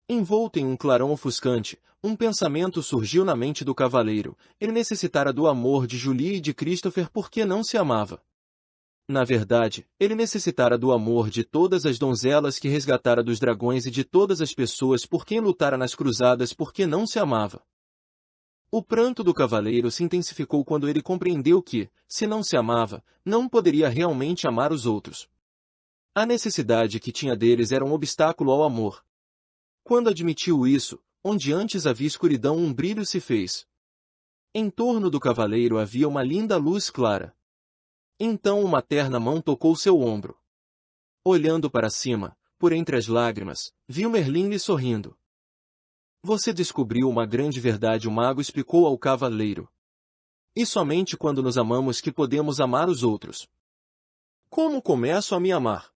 Envolto em um clarão ofuscante, um pensamento surgiu na mente do cavaleiro, ele necessitara do amor de Julie e de Christopher porque não se amava. Na verdade, ele necessitara do amor de todas as donzelas que resgatara dos dragões e de todas as pessoas por quem lutara nas cruzadas porque não se amava. O pranto do cavaleiro se intensificou quando ele compreendeu que, se não se amava, não poderia realmente amar os outros. A necessidade que tinha deles era um obstáculo ao amor. Quando admitiu isso, onde antes havia escuridão, um brilho se fez. Em torno do cavaleiro havia uma linda luz clara. Então uma terna mão tocou seu ombro. Olhando para cima, por entre as lágrimas, viu Merlin lhe sorrindo. Você descobriu uma grande verdade, o mago explicou ao cavaleiro. E somente quando nos amamos que podemos amar os outros. Como começo a me amar?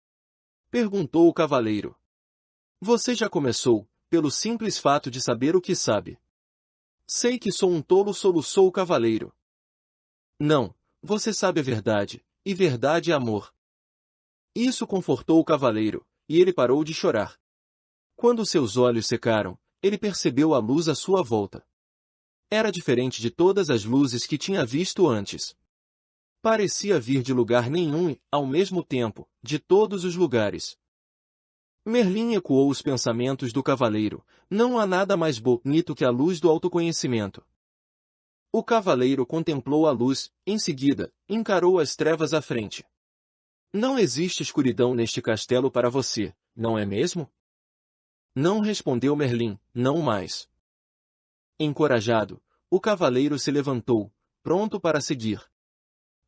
Perguntou o cavaleiro. Você já começou, pelo simples fato de saber o que sabe. Sei que sou um tolo, soluçou o cavaleiro. Não, você sabe a verdade, e verdade é amor. Isso confortou o cavaleiro, e ele parou de chorar. Quando seus olhos secaram, ele percebeu a luz à sua volta. Era diferente de todas as luzes que tinha visto antes. Parecia vir de lugar nenhum e, ao mesmo tempo, de todos os lugares. Merlin ecoou os pensamentos do cavaleiro. Não há nada mais bonito que a luz do autoconhecimento. O cavaleiro contemplou a luz, em seguida, encarou as trevas à frente. Não existe escuridão neste castelo para você, não é mesmo? Não respondeu Merlin, não mais. Encorajado, o cavaleiro se levantou, pronto para seguir.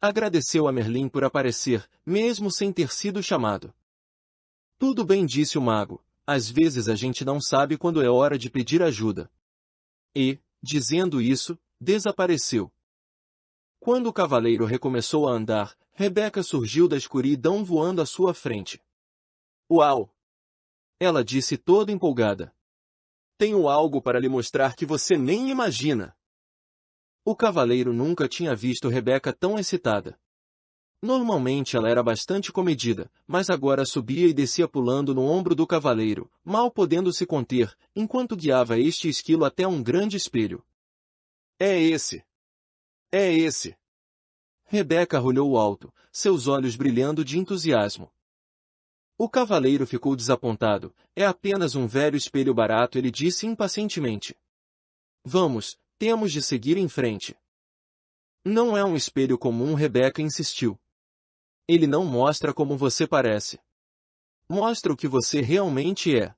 Agradeceu a Merlin por aparecer, mesmo sem ter sido chamado. Tudo bem, disse o mago, às vezes a gente não sabe quando é hora de pedir ajuda. E, dizendo isso, desapareceu. Quando o cavaleiro recomeçou a andar, Rebeca surgiu da escuridão voando à sua frente. Uau! Ela disse toda empolgada. Tenho algo para lhe mostrar que você nem imagina. O cavaleiro nunca tinha visto Rebeca tão excitada. Normalmente ela era bastante comedida, mas agora subia e descia pulando no ombro do cavaleiro, mal podendo se conter, enquanto guiava este esquilo até um grande espelho. É esse! É esse! Rebeca olhou alto, seus olhos brilhando de entusiasmo. O cavaleiro ficou desapontado. É apenas um velho espelho barato, ele disse impacientemente. Vamos, temos de seguir em frente. Não é um espelho comum, Rebeca insistiu. Ele não mostra como você parece. Mostra o que você realmente é.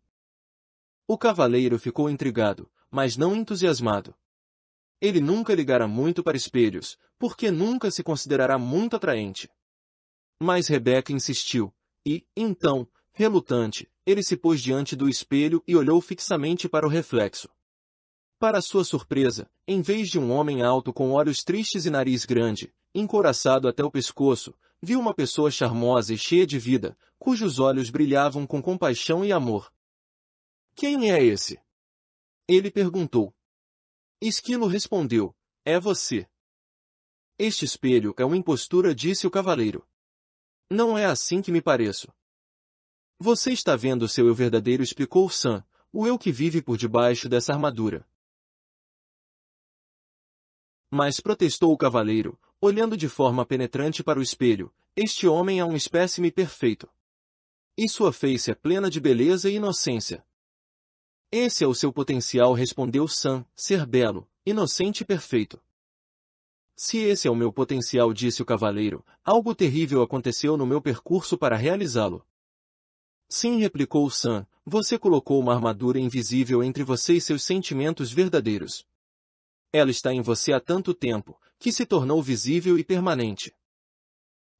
O cavaleiro ficou intrigado, mas não entusiasmado. Ele nunca ligara muito para espelhos, porque nunca se considerará muito atraente. Mas Rebeca insistiu, e, então, relutante, ele se pôs diante do espelho e olhou fixamente para o reflexo. Para sua surpresa, em vez de um homem alto com olhos tristes e nariz grande, encouraçado até o pescoço, viu uma pessoa charmosa e cheia de vida, cujos olhos brilhavam com compaixão e amor. Quem é esse? Ele perguntou. Esquilo respondeu, é você. Este espelho é uma impostura, disse o cavaleiro. Não é assim que me pareço. Você está vendo o seu eu verdadeiro, explicou Sam, o eu que vive por debaixo dessa armadura. Mas protestou o cavaleiro, olhando de forma penetrante para o espelho, este homem é um espécime perfeito. E sua face é plena de beleza e inocência. Esse é o seu potencial, respondeu Sam, ser belo, inocente e perfeito. Se esse é o meu potencial, disse o cavaleiro, algo terrível aconteceu no meu percurso para realizá-lo. Sim, replicou Sam, você colocou uma armadura invisível entre você e seus sentimentos verdadeiros. Ela está em você há tanto tempo, que se tornou visível e permanente.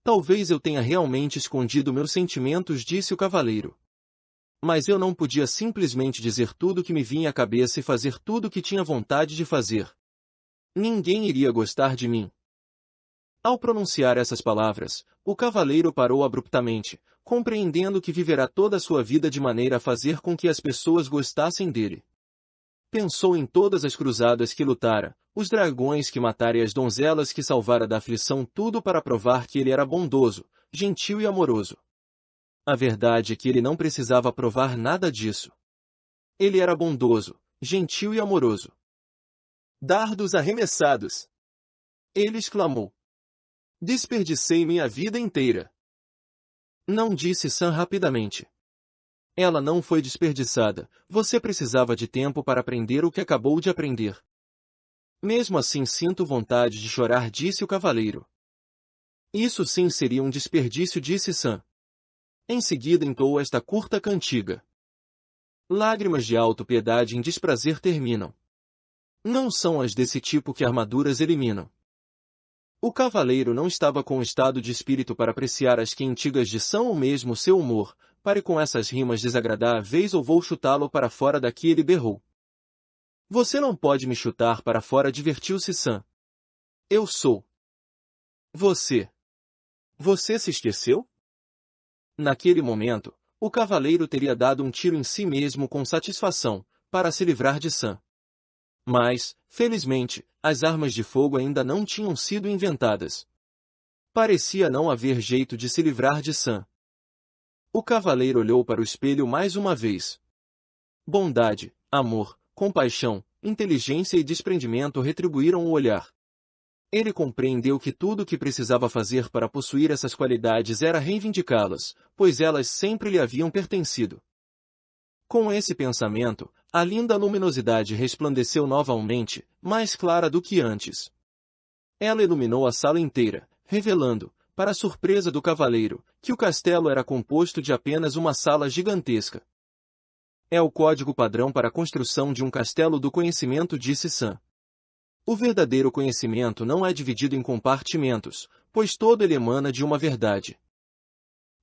Talvez eu tenha realmente escondido meus sentimentos, disse o cavaleiro. Mas eu não podia simplesmente dizer tudo o que me vinha à cabeça e fazer tudo o que tinha vontade de fazer. Ninguém iria gostar de mim. Ao pronunciar essas palavras, o cavaleiro parou abruptamente, compreendendo que viverá toda a sua vida de maneira a fazer com que as pessoas gostassem dele. Pensou em todas as cruzadas que lutara, os dragões que matara e as donzelas que salvara da aflição, tudo para provar que ele era bondoso, gentil e amoroso. A verdade é que ele não precisava provar nada disso. Ele era bondoso, gentil e amoroso. Dardos arremessados! Ele exclamou. Desperdicei minha vida inteira. Não, disse Sam rapidamente. Ela não foi desperdiçada, você precisava de tempo para aprender o que acabou de aprender. Mesmo assim sinto vontade de chorar, disse o cavaleiro. Isso sim seria um desperdício, disse Sam. Em seguida entoou esta curta cantiga. Lágrimas de autopiedade em desprazer terminam. Não são as desse tipo que armaduras eliminam. O cavaleiro não estava com estado de espírito para apreciar as cantigas de Sam ou mesmo seu humor. Pare com essas rimas desagradáveis ou vou chutá-lo para fora daqui, ele berrou. Você não pode me chutar para fora, divertiu-se Sam. Eu sou. Você. Você se esqueceu? Naquele momento, o cavaleiro teria dado um tiro em si mesmo com satisfação, para se livrar de Sam. Mas, felizmente, as armas de fogo ainda não tinham sido inventadas. Parecia não haver jeito de se livrar de Sam. O cavaleiro olhou para o espelho mais uma vez. Bondade, amor, compaixão, inteligência e desprendimento retribuíram o olhar. Ele compreendeu que tudo o que precisava fazer para possuir essas qualidades era reivindicá-las, pois elas sempre lhe haviam pertencido. Com esse pensamento, a linda luminosidade resplandeceu novamente, mais clara do que antes. Ela iluminou a sala inteira, revelando, para a surpresa do cavaleiro, que o castelo era composto de apenas uma sala gigantesca. É o código padrão para a construção de um castelo do conhecimento, disse Sam. O verdadeiro conhecimento não é dividido em compartimentos, pois todo ele emana de uma verdade.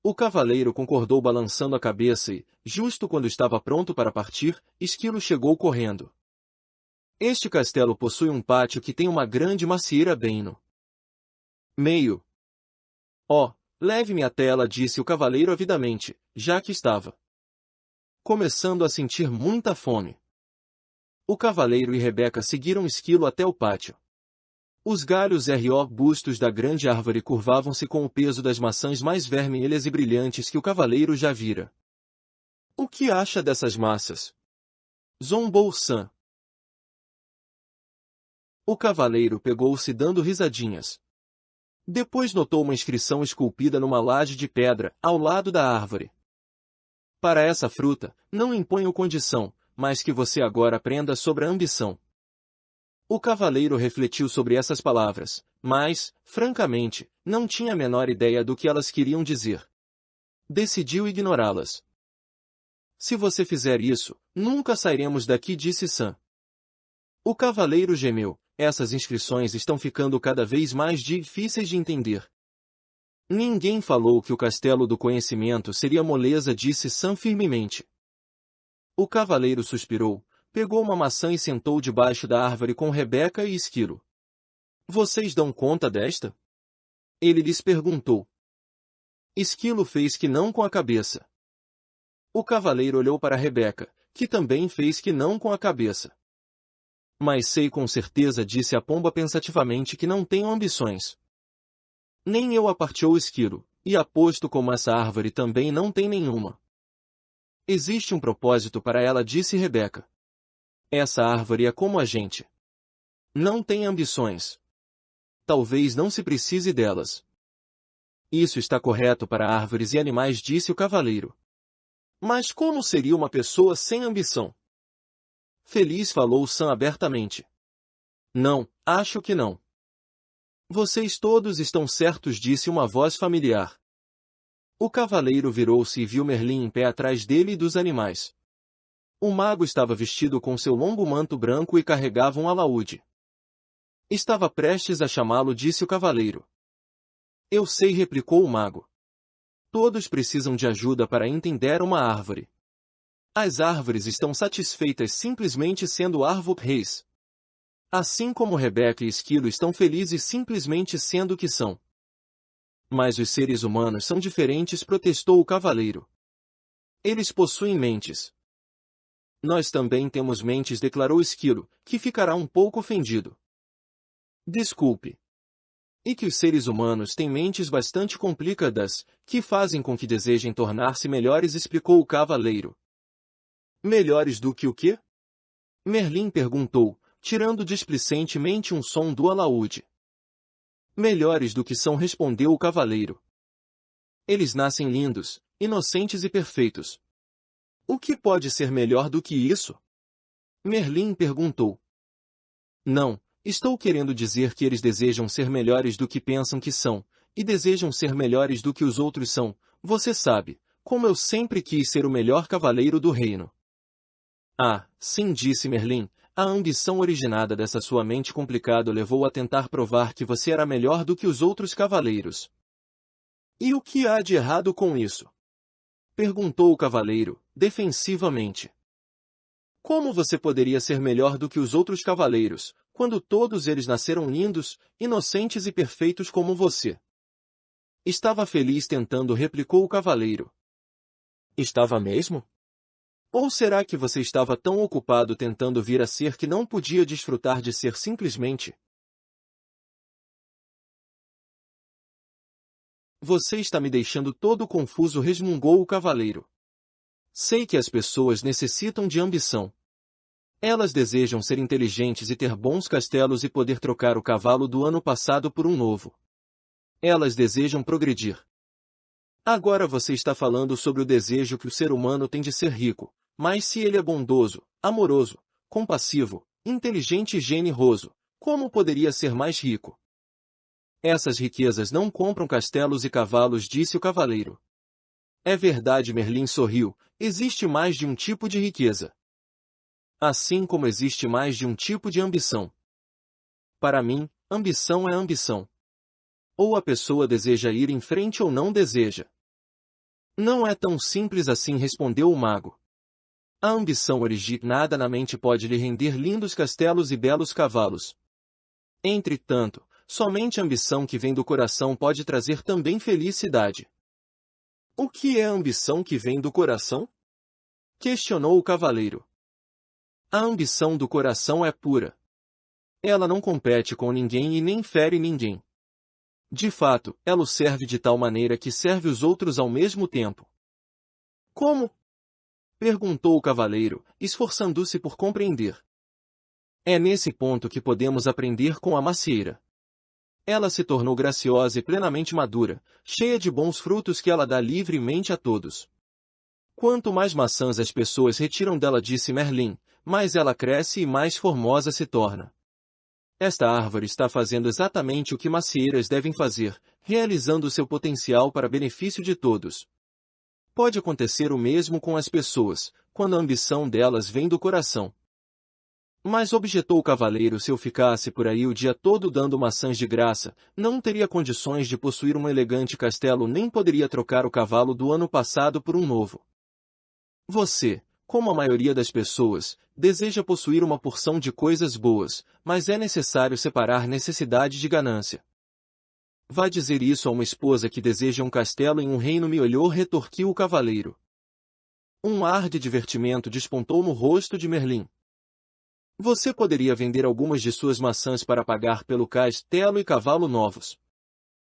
O cavaleiro concordou balançando a cabeça e, justo quando estava pronto para partir, Esquilo chegou correndo. Este castelo possui um pátio que tem uma grande macieira bem no meio. Oh, leve-me até ela, disse o cavaleiro avidamente, já que estava começando a sentir muita fome. O cavaleiro e Rebeca seguiram Esquilo até o pátio. Os galhos bustos da grande árvore curvavam-se com o peso das maçãs mais vermelhas e brilhantes que o cavaleiro já vira. O que acha dessas massas? Zombou Sam. O cavaleiro pegou-se dando risadinhas. Depois notou uma inscrição esculpida numa laje de pedra, ao lado da árvore. Para essa fruta, não imponho condição, mas que você agora aprenda sobre a ambição. O cavaleiro refletiu sobre essas palavras, mas, francamente, não tinha a menor ideia do que elas queriam dizer. Decidiu ignorá-las. Se você fizer isso, nunca sairemos daqui, disse Sam. O cavaleiro gemeu. Essas inscrições estão ficando cada vez mais difíceis de entender. Ninguém falou que o castelo do conhecimento seria moleza, disse Sam firmemente. O cavaleiro suspirou, pegou uma maçã e sentou debaixo da árvore com Rebeca e Esquilo. Vocês dão conta desta? Ele lhes perguntou. Esquilo fez que não com a cabeça. O cavaleiro olhou para Rebeca, que também fez que não com a cabeça. Mas sei com certeza, disse a pomba pensativamente, que não tenho ambições. Nem eu, apartou Esquilo, e aposto como essa árvore também não tem nenhuma. Existe um propósito para ela, disse Rebeca. Essa árvore é como a gente. Não tem ambições. Talvez não se precise delas. Isso está correto para árvores e animais, disse o cavaleiro. Mas como seria uma pessoa sem ambição? Feliz, falou Sam abertamente. Não, acho que não. Vocês todos estão certos, disse uma voz familiar. O cavaleiro virou-se e viu Merlin em pé atrás dele e dos animais. O mago estava vestido com seu longo manto branco e carregava um alaúde. Estava prestes a chamá-lo, disse o cavaleiro. Eu sei, replicou o mago. Todos precisam de ajuda para entender uma árvore. As árvores estão satisfeitas simplesmente sendo árvores. Assim como Rebeca e Esquilo estão felizes simplesmente sendo o que são. Mas os seres humanos são diferentes, protestou o cavaleiro. Eles possuem mentes. Nós também temos mentes, declarou Esquilo, que ficará um pouco ofendido. Desculpe. E que os seres humanos têm mentes bastante complicadas, que fazem com que desejem tornar-se melhores, explicou o cavaleiro. Melhores do que o quê? Merlin perguntou, tirando displicentemente um som do alaúde. Melhores do que são, respondeu o cavaleiro. Eles nascem lindos, inocentes e perfeitos. O que pode ser melhor do que isso? Merlin perguntou. Não, estou querendo dizer que eles desejam ser melhores do que pensam que são, e desejam ser melhores do que os outros são. Você sabe, como eu sempre quis ser o melhor cavaleiro do reino. Ah, sim, disse Merlin. A ambição originada dessa sua mente complicada levou a tentar provar que você era melhor do que os outros cavaleiros. E o que há de errado com isso? Perguntou o cavaleiro, defensivamente. Como você poderia ser melhor do que os outros cavaleiros, quando todos eles nasceram lindos, inocentes e perfeitos como você? Estava feliz tentando, replicou o cavaleiro. Estava mesmo? Ou será que você estava tão ocupado tentando vir a ser que não podia desfrutar de ser simplesmente? Você está me deixando todo confuso, resmungou o cavaleiro. Sei que as pessoas necessitam de ambição. Elas desejam ser inteligentes e ter bons castelos e poder trocar o cavalo do ano passado por um novo. Elas desejam progredir. Agora você está falando sobre o desejo que o ser humano tem de ser rico. Mas se ele é bondoso, amoroso, compassivo, inteligente e generoso, como poderia ser mais rico? Essas riquezas não compram castelos e cavalos, disse o cavaleiro. É verdade, Merlin sorriu, existe mais de um tipo de riqueza. Assim como existe mais de um tipo de ambição. Para mim, ambição é ambição. Ou a pessoa deseja ir em frente ou não deseja. Não é tão simples assim, respondeu o mago. A ambição originada na mente pode lhe render lindos castelos e belos cavalos. Entretanto, somente a ambição que vem do coração pode trazer também felicidade. O que é a ambição que vem do coração? Questionou o cavaleiro. A ambição do coração é pura. Ela não compete com ninguém e nem fere ninguém. De fato, ela o serve de tal maneira que serve os outros ao mesmo tempo. Como? Perguntou o cavaleiro, esforçando-se por compreender. É nesse ponto que podemos aprender com a macieira. Ela se tornou graciosa e plenamente madura, cheia de bons frutos que ela dá livremente a todos. Quanto mais maçãs as pessoas retiram dela, disse Merlin, mais ela cresce e mais formosa se torna. Esta árvore está fazendo exatamente o que macieiras devem fazer, realizando seu potencial para benefício de todos. Pode acontecer o mesmo com as pessoas, quando a ambição delas vem do coração. Mas objetou o cavaleiro, se eu ficasse por aí o dia todo dando maçãs de graça, não teria condições de possuir um elegante castelo nem poderia trocar o cavalo do ano passado por um novo. Você, como a maioria das pessoas, deseja possuir uma porção de coisas boas, mas é necessário separar necessidade de ganância. Vá dizer isso a uma esposa que deseja um castelo em um reino melhor, retorquiu o cavaleiro. Um ar de divertimento despontou no rosto de Merlin. Você poderia vender algumas de suas maçãs para pagar pelo castelo e cavalo novos.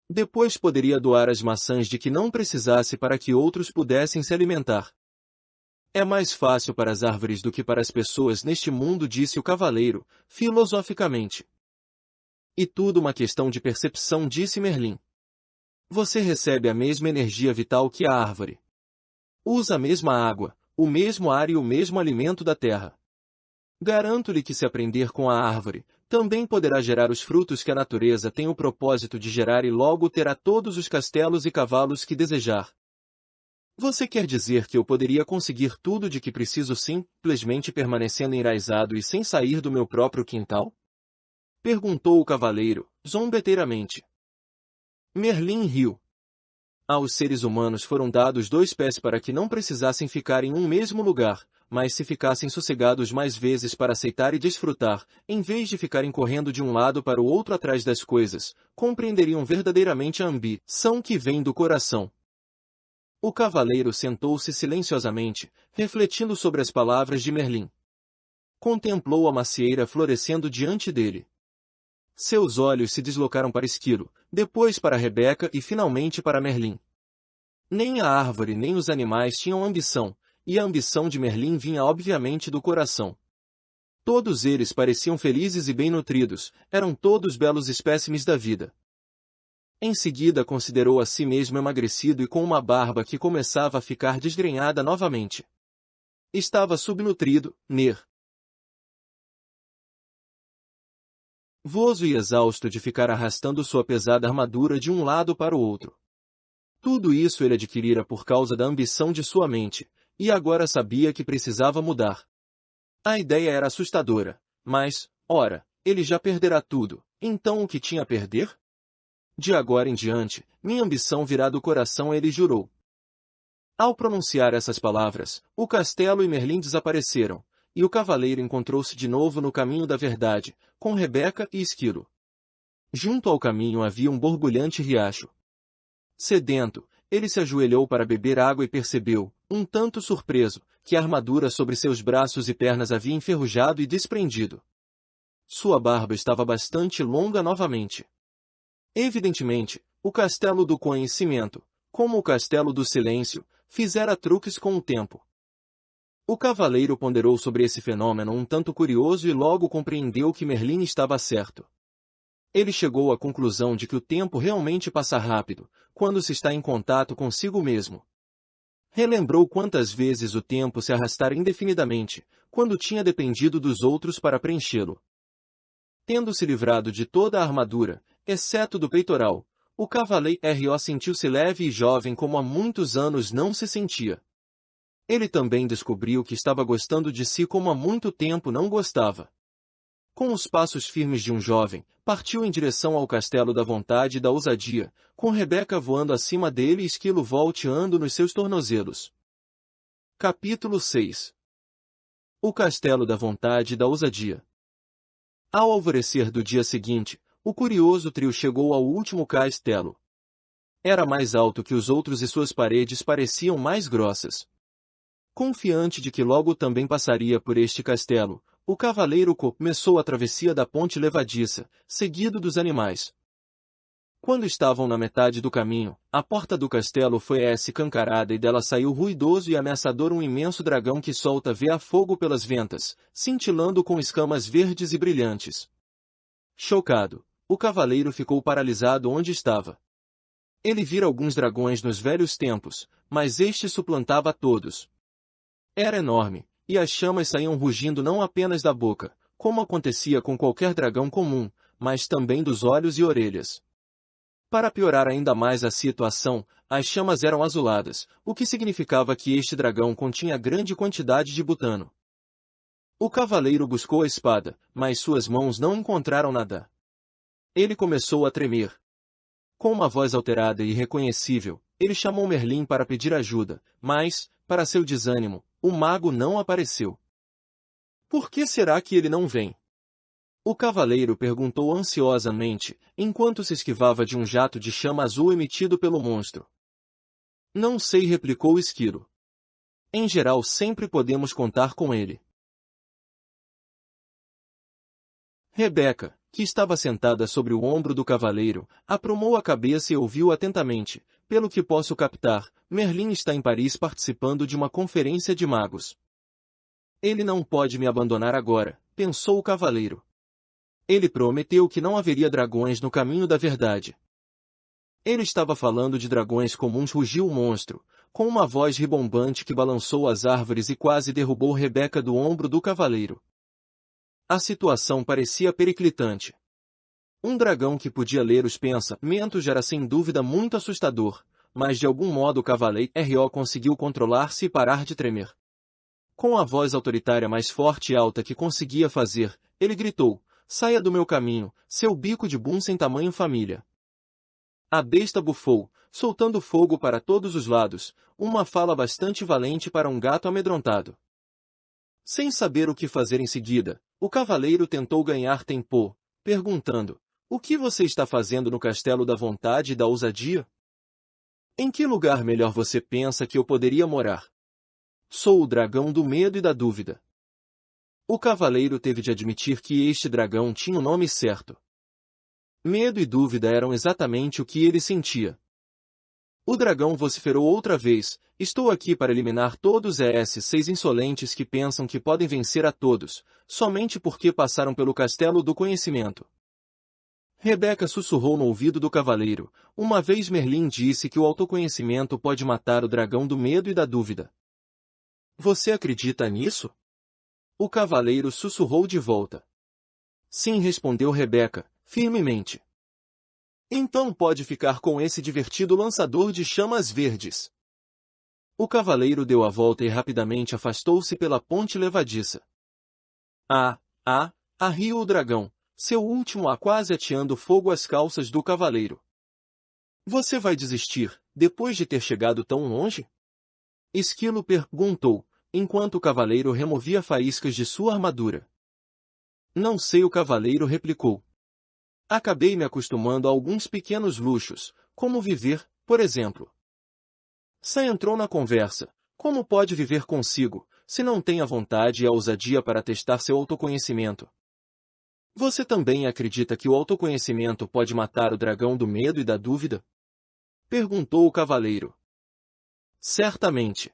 Depois poderia doar as maçãs de que não precisasse para que outros pudessem se alimentar. É mais fácil para as árvores do que para as pessoas neste mundo, disse o cavaleiro, filosoficamente. E tudo uma questão de percepção, disse Merlin. Você recebe a mesma energia vital que a árvore. Usa a mesma água, o mesmo ar e o mesmo alimento da terra. Garanto-lhe que se aprender com a árvore, também poderá gerar os frutos que a natureza tem o propósito de gerar e logo terá todos os castelos e cavalos que desejar. Você quer dizer que eu poderia conseguir tudo de que preciso simplesmente permanecendo enraizado e sem sair do meu próprio quintal? Perguntou o cavaleiro, zombeteiramente. Merlin riu. Aos seres humanos foram dados 2 pés para que não precisassem ficar em um mesmo lugar, mas se ficassem sossegados mais vezes para aceitar e desfrutar, em vez de ficarem correndo de um lado para o outro atrás das coisas, compreenderiam verdadeiramente a ambição que vem do coração. O cavaleiro sentou-se silenciosamente, refletindo sobre as palavras de Merlin. Contemplou a macieira florescendo diante dele. Seus olhos se deslocaram para Esquilo, depois para Rebeca e finalmente para Merlin. Nem a árvore nem os animais tinham ambição, e a ambição de Merlin vinha obviamente do coração. Todos eles pareciam felizes e bem nutridos, eram todos belos espécimes da vida. Em seguida considerou a si mesmo emagrecido e com uma barba que começava a ficar desgrenhada novamente. Estava subnutrido, nervoso e exausto de ficar arrastando sua pesada armadura de um lado para o outro. Tudo isso ele adquirira por causa da ambição de sua mente, e agora sabia que precisava mudar. A ideia era assustadora, mas, ora, ele já perderá tudo, então o que tinha a perder? De agora em diante, minha ambição virá do coração, ele jurou. Ao pronunciar essas palavras, o castelo e Merlin desapareceram, e o cavaleiro encontrou-se de novo no caminho da verdade, com Rebeca e Esquilo. Junto ao caminho havia um borbulhante riacho. Sedento, ele se ajoelhou para beber água e percebeu, um tanto surpreso, que a armadura sobre seus braços e pernas havia enferrujado e desprendido. Sua barba estava bastante longa novamente. Evidentemente, o castelo do conhecimento, como o castelo do silêncio, fizera truques com o tempo. O cavaleiro ponderou sobre esse fenômeno um tanto curioso e logo compreendeu que Merlin estava certo. Ele chegou à conclusão de que o tempo realmente passa rápido, quando se está em contato consigo mesmo. Relembrou quantas vezes o tempo se arrastara indefinidamente, quando tinha dependido dos outros para preenchê-lo. Tendo se livrado de toda a armadura, exceto do peitoral. O cavaleiro sentiu-se leve e jovem como há muitos anos não se sentia. Ele também descobriu que estava gostando de si como há muito tempo não gostava. Com os passos firmes de um jovem, partiu em direção ao castelo da vontade e da ousadia, com Rebeca voando acima dele e Esquilo volteando nos seus tornozelos. Capítulo 6. O castelo da vontade e da ousadia. Ao alvorecer do dia seguinte, o curioso trio chegou ao último castelo. Era mais alto que os outros e suas paredes pareciam mais grossas. Confiante de que logo também passaria por este castelo, o cavaleiro começou a travessia da ponte levadiça, seguido dos animais. Quando estavam na metade do caminho, a porta do castelo foi escancarada e dela saiu ruidoso e ameaçador um imenso dragão que solta fogo pelas ventas, cintilando com escamas verdes e brilhantes. Chocado, o cavaleiro ficou paralisado onde estava. Ele vira alguns dragões nos velhos tempos, mas este suplantava a todos. Era enorme, e as chamas saíam rugindo não apenas da boca, como acontecia com qualquer dragão comum, mas também dos olhos e orelhas. Para piorar ainda mais a situação, as chamas eram azuladas, o que significava que este dragão continha grande quantidade de butano. O cavaleiro buscou a espada, mas suas mãos não encontraram nada. Ele começou a tremer. Com uma voz alterada e irreconhecível, ele chamou Merlin para pedir ajuda, mas, para seu desânimo, o mago não apareceu. Por que será que ele não vem? O cavaleiro perguntou ansiosamente, enquanto se esquivava de um jato de chama azul emitido pelo monstro. Não sei, replicou Esquilo. Em geral sempre podemos contar com ele. Rebeca, que estava sentada sobre o ombro do cavaleiro, aprumou a cabeça e ouviu atentamente. Pelo que posso captar, Merlin está em Paris participando de uma conferência de magos. Ele não pode me abandonar agora, pensou o cavaleiro. Ele prometeu que não haveria dragões no caminho da verdade. Ele estava falando de dragões comuns, rugiu o monstro, com uma voz ribombante que balançou as árvores e quase derrubou Rebeca do ombro do cavaleiro. A situação parecia periclitante. Um dragão que podia ler os pensamentos era sem dúvida muito assustador, mas de algum modo o cavaleiro conseguiu controlar-se e parar de tremer. Com a voz autoritária mais forte e alta que conseguia fazer, ele gritou: saia do meu caminho, seu bico de bum sem tamanho família. A besta bufou, soltando fogo para todos os lados, uma fala bastante valente para um gato amedrontado. Sem saber o que fazer em seguida, o cavaleiro tentou ganhar tempo, perguntando: o que você está fazendo no castelo da vontade e da ousadia? Em que lugar melhor você pensa que eu poderia morar? Sou o dragão do medo e da dúvida. O cavaleiro teve de admitir que este dragão tinha o nome certo. Medo e dúvida eram exatamente o que ele sentia. O dragão vociferou outra vez: estou aqui para eliminar todos esses 6 insolentes que pensam que podem vencer a todos, somente porque passaram pelo castelo do conhecimento. Rebeca sussurrou no ouvido do cavaleiro: uma vez Merlin disse que o autoconhecimento pode matar o dragão do medo e da dúvida. Você acredita nisso? O cavaleiro sussurrou de volta. Sim, respondeu Rebeca, firmemente. Então pode ficar com esse divertido lançador de chamas verdes. O cavaleiro deu a volta e rapidamente afastou-se pela ponte levadiça. Riu o dragão, seu último quase ateando fogo às calças do cavaleiro. Você vai desistir, depois de ter chegado tão longe? Esquilo perguntou, enquanto o cavaleiro removia faíscas de sua armadura. Não sei, o cavaleiro replicou. Acabei me acostumando a alguns pequenos luxos, como viver, por exemplo. Sam entrou na conversa. Como pode viver consigo, se não tem a vontade e a ousadia para testar seu autoconhecimento? Você também acredita que o autoconhecimento pode matar o dragão do medo e da dúvida? Perguntou o cavaleiro. Certamente.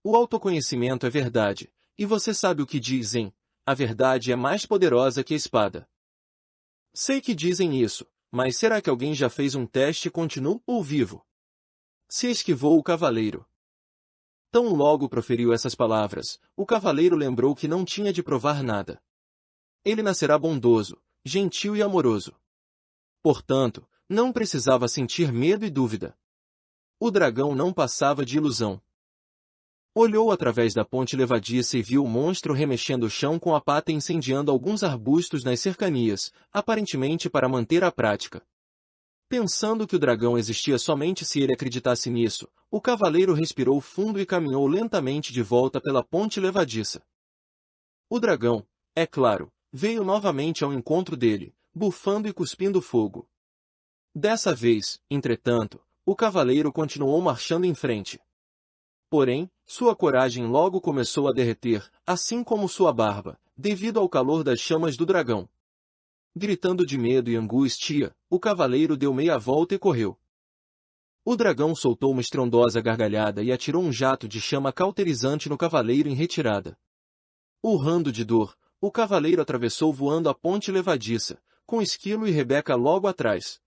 O autoconhecimento é verdade, e você sabe o que dizem: a verdade é mais poderosa que a espada. Sei que dizem isso, mas será que alguém já fez um teste e continuou vivo? Se esquivou o cavaleiro. Tão logo proferiu essas palavras, o cavaleiro lembrou que não tinha de provar nada. Ele nascerá bondoso, gentil e amoroso. Portanto, não precisava sentir medo e dúvida. O dragão não passava de ilusão. Olhou através da ponte levadiça e viu o monstro remexendo o chão com a pata e incendiando alguns arbustos nas cercanias, aparentemente para manter a prática. Pensando que o dragão existia somente se ele acreditasse nisso, o cavaleiro respirou fundo e caminhou lentamente de volta pela ponte levadiça. O dragão, é claro, veio novamente ao encontro dele, bufando e cuspindo fogo. Dessa vez, entretanto, o cavaleiro continuou marchando em frente. Porém, sua coragem logo começou a derreter, assim como sua barba, devido ao calor das chamas do dragão. Gritando de medo e angústia, o cavaleiro deu meia volta e correu. O dragão soltou uma estrondosa gargalhada e atirou um jato de chama cauterizante no cavaleiro em retirada. Urrando de dor, o cavaleiro atravessou voando a ponte levadiça, com Esquilo e Rebeca logo atrás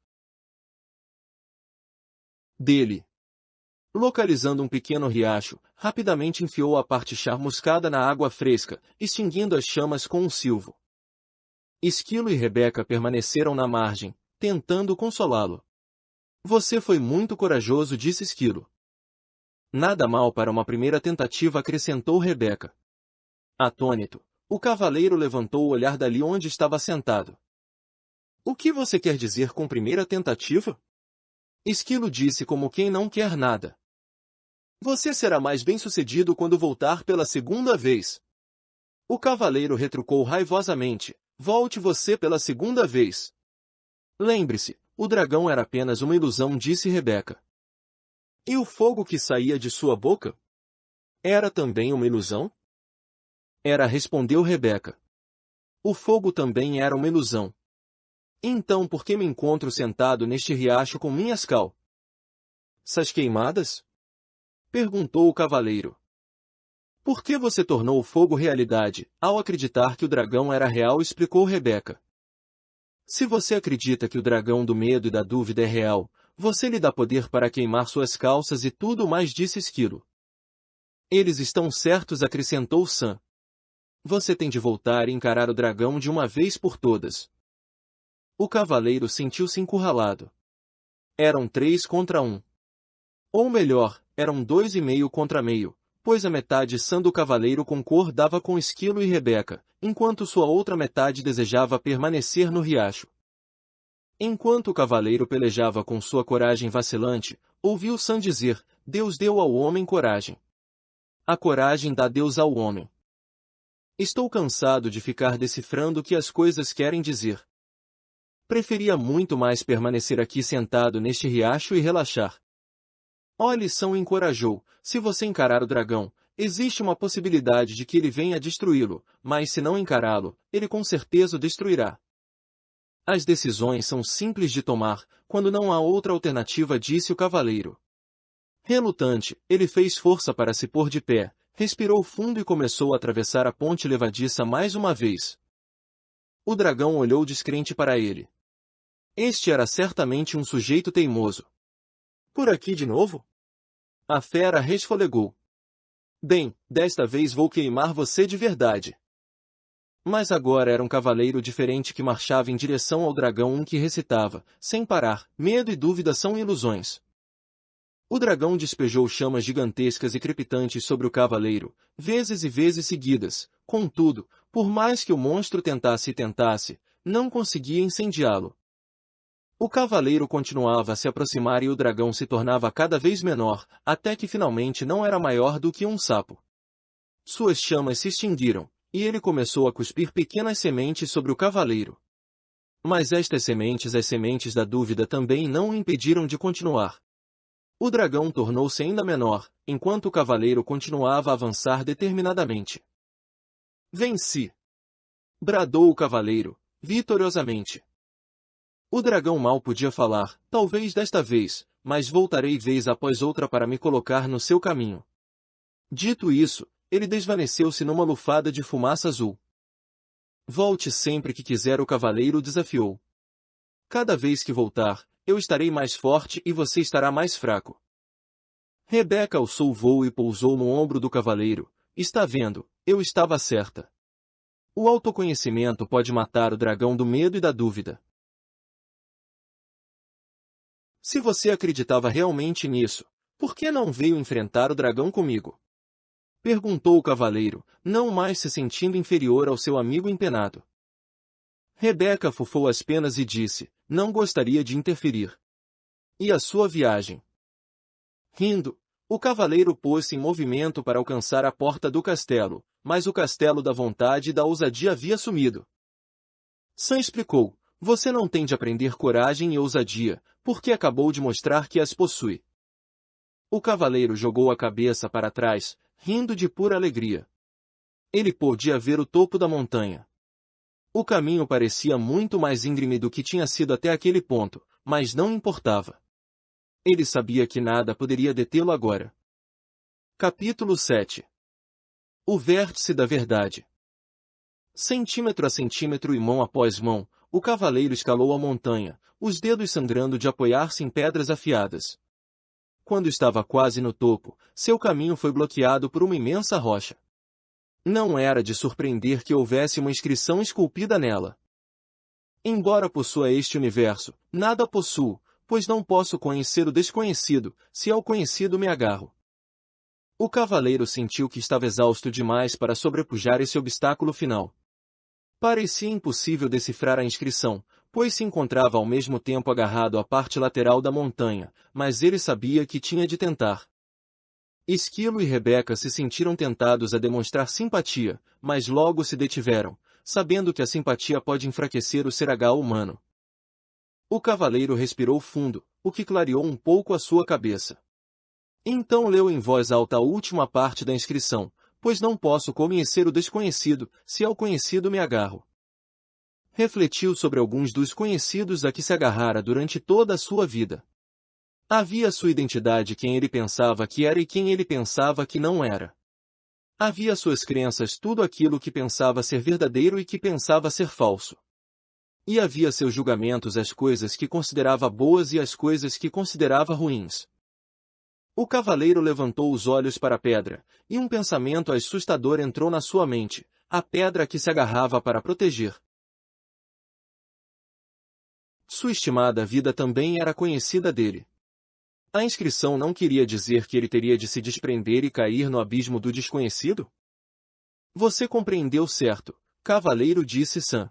dele. Localizando um pequeno riacho, rapidamente enfiou a parte chamuscada na água fresca, extinguindo as chamas com um silvo. Esquilo e Rebeca permaneceram na margem, tentando consolá-lo. Você foi muito corajoso, disse Esquilo. Nada mal para uma primeira tentativa, acrescentou Rebeca. Atônito, o cavaleiro levantou o olhar dali onde estava sentado. O que você quer dizer com primeira tentativa? Esquilo disse como quem não quer nada. Você será mais bem-sucedido quando voltar pela segunda vez. O cavaleiro retrucou raivosamente. Volte você pela segunda vez. Lembre-se, o dragão era apenas uma ilusão, disse Rebeca. E o fogo que saía de sua boca? Era também uma ilusão? Era, respondeu Rebeca. O fogo também era uma ilusão. Então por que me encontro sentado neste riacho com minhas calças queimadas? Perguntou o cavaleiro. Por que você tornou o fogo realidade, ao acreditar que o dragão era real? Explicou Rebeca. Se você acredita que o dragão do medo e da dúvida é real, você lhe dá poder para queimar suas calças e tudo mais, disse Esquilo. Eles estão certos, acrescentou Sam. Você tem de voltar e encarar o dragão de uma vez por todas. O cavaleiro sentiu-se encurralado. Eram 3 contra 1. Ou melhor, eram 2,5 contra meio, pois a metade sã do cavaleiro concordava com Esquilo e Rebeca, enquanto sua outra metade desejava permanecer no riacho. Enquanto o cavaleiro pelejava com sua coragem vacilante, ouviu Sam dizer: Deus deu ao homem coragem. A coragem dá Deus ao homem. Estou cansado de ficar decifrando o que as coisas querem dizer. Preferia muito mais permanecer aqui sentado neste riacho e relaxar. Ó, a lição encorajou: se você encarar o dragão, existe uma possibilidade de que ele venha destruí-lo, mas se não encará-lo, ele com certeza o destruirá. As decisões são simples de tomar, quando não há outra alternativa, disse o cavaleiro. Relutante, ele fez força para se pôr de pé, respirou fundo e começou a atravessar a ponte levadiça mais uma vez. O dragão olhou descrente para ele. Este era certamente um sujeito teimoso. Por aqui de novo? A fera resfolegou. Bem, desta vez vou queimar você de verdade. Mas agora era um cavaleiro diferente que marchava em direção ao dragão, que recitava, sem parar: medo e dúvida são ilusões. O dragão despejou chamas gigantescas e crepitantes sobre o cavaleiro, vezes e vezes seguidas. Contudo, por mais que o monstro tentasse e tentasse, não conseguia incendiá-lo. O cavaleiro continuava a se aproximar e o dragão se tornava cada vez menor, até que finalmente não era maior do que um sapo. Suas chamas se extinguiram, e ele começou a cuspir pequenas sementes sobre o cavaleiro. Mas estas sementes, as sementes da dúvida, também não o impediram de continuar. O dragão tornou-se ainda menor, enquanto o cavaleiro continuava a avançar determinadamente. Venci! Bradou o cavaleiro, vitoriosamente. O dragão mal podia falar: talvez desta vez, mas voltarei vez após outra para me colocar no seu caminho. Dito isso, ele desvaneceu-se numa lufada de fumaça azul. Volte sempre que quiser, o cavaleiro desafiou. Cada vez que voltar, eu estarei mais forte e você estará mais fraco. Rebeca alçou o voo e pousou no ombro do cavaleiro. Está vendo, eu estava certa. O autoconhecimento pode matar o dragão do medo e da dúvida. Se você acreditava realmente nisso, por que não veio enfrentar o dragão comigo? Perguntou o cavaleiro, não mais se sentindo inferior ao seu amigo empenado. Rebeca fufou as penas e disse, não gostaria de interferir. E a sua viagem? Rindo, o cavaleiro pôs-se em movimento para alcançar a porta do castelo, mas o castelo da vontade e da ousadia havia sumido. Sam explicou, você não tem de aprender coragem e ousadia, porque acabou de mostrar que as possui. O cavaleiro jogou a cabeça para trás, rindo de pura alegria. Ele podia ver o topo da montanha. O caminho parecia muito mais íngreme do que tinha sido até aquele ponto, mas não importava. Ele sabia que nada poderia detê-lo agora. Capítulo 7. O vértice da verdade. Centímetro a centímetro e mão após mão, o cavaleiro escalou a montanha, os dedos sangrando de apoiar-se em pedras afiadas. Quando estava quase no topo, seu caminho foi bloqueado por uma imensa rocha. Não era de surpreender que houvesse uma inscrição esculpida nela. Embora possua este universo, nada possuo, pois não posso conhecer o desconhecido, se ao conhecido me agarro. O cavaleiro sentiu que estava exausto demais para sobrepujar esse obstáculo final. Parecia impossível decifrar a inscrição, pois se encontrava ao mesmo tempo agarrado à parte lateral da montanha, mas ele sabia que tinha de tentar. Esquilo e Rebeca se sentiram tentados a demonstrar simpatia, mas logo se detiveram, sabendo que a simpatia pode enfraquecer o ser humano. O cavaleiro respirou fundo, o que clareou um pouco a sua cabeça. Então leu em voz alta a última parte da inscrição, pois não posso conhecer o desconhecido, se ao conhecido me agarro. Refletiu sobre alguns dos conhecidos a que se agarrara durante toda a sua vida. Havia sua identidade quem ele pensava que era e quem ele pensava que não era. Havia suas crenças tudo aquilo que pensava ser verdadeiro e que pensava ser falso. E havia seus julgamentos as coisas que considerava boas e as coisas que considerava ruins. O cavaleiro levantou os olhos para a pedra, e um pensamento assustador entrou na sua mente, a pedra que se agarrava para proteger. Sua estimada vida também era conhecida dele. A inscrição não queria dizer que ele teria de se desprender e cair no abismo do desconhecido? Você compreendeu certo, cavaleiro, disse Sam.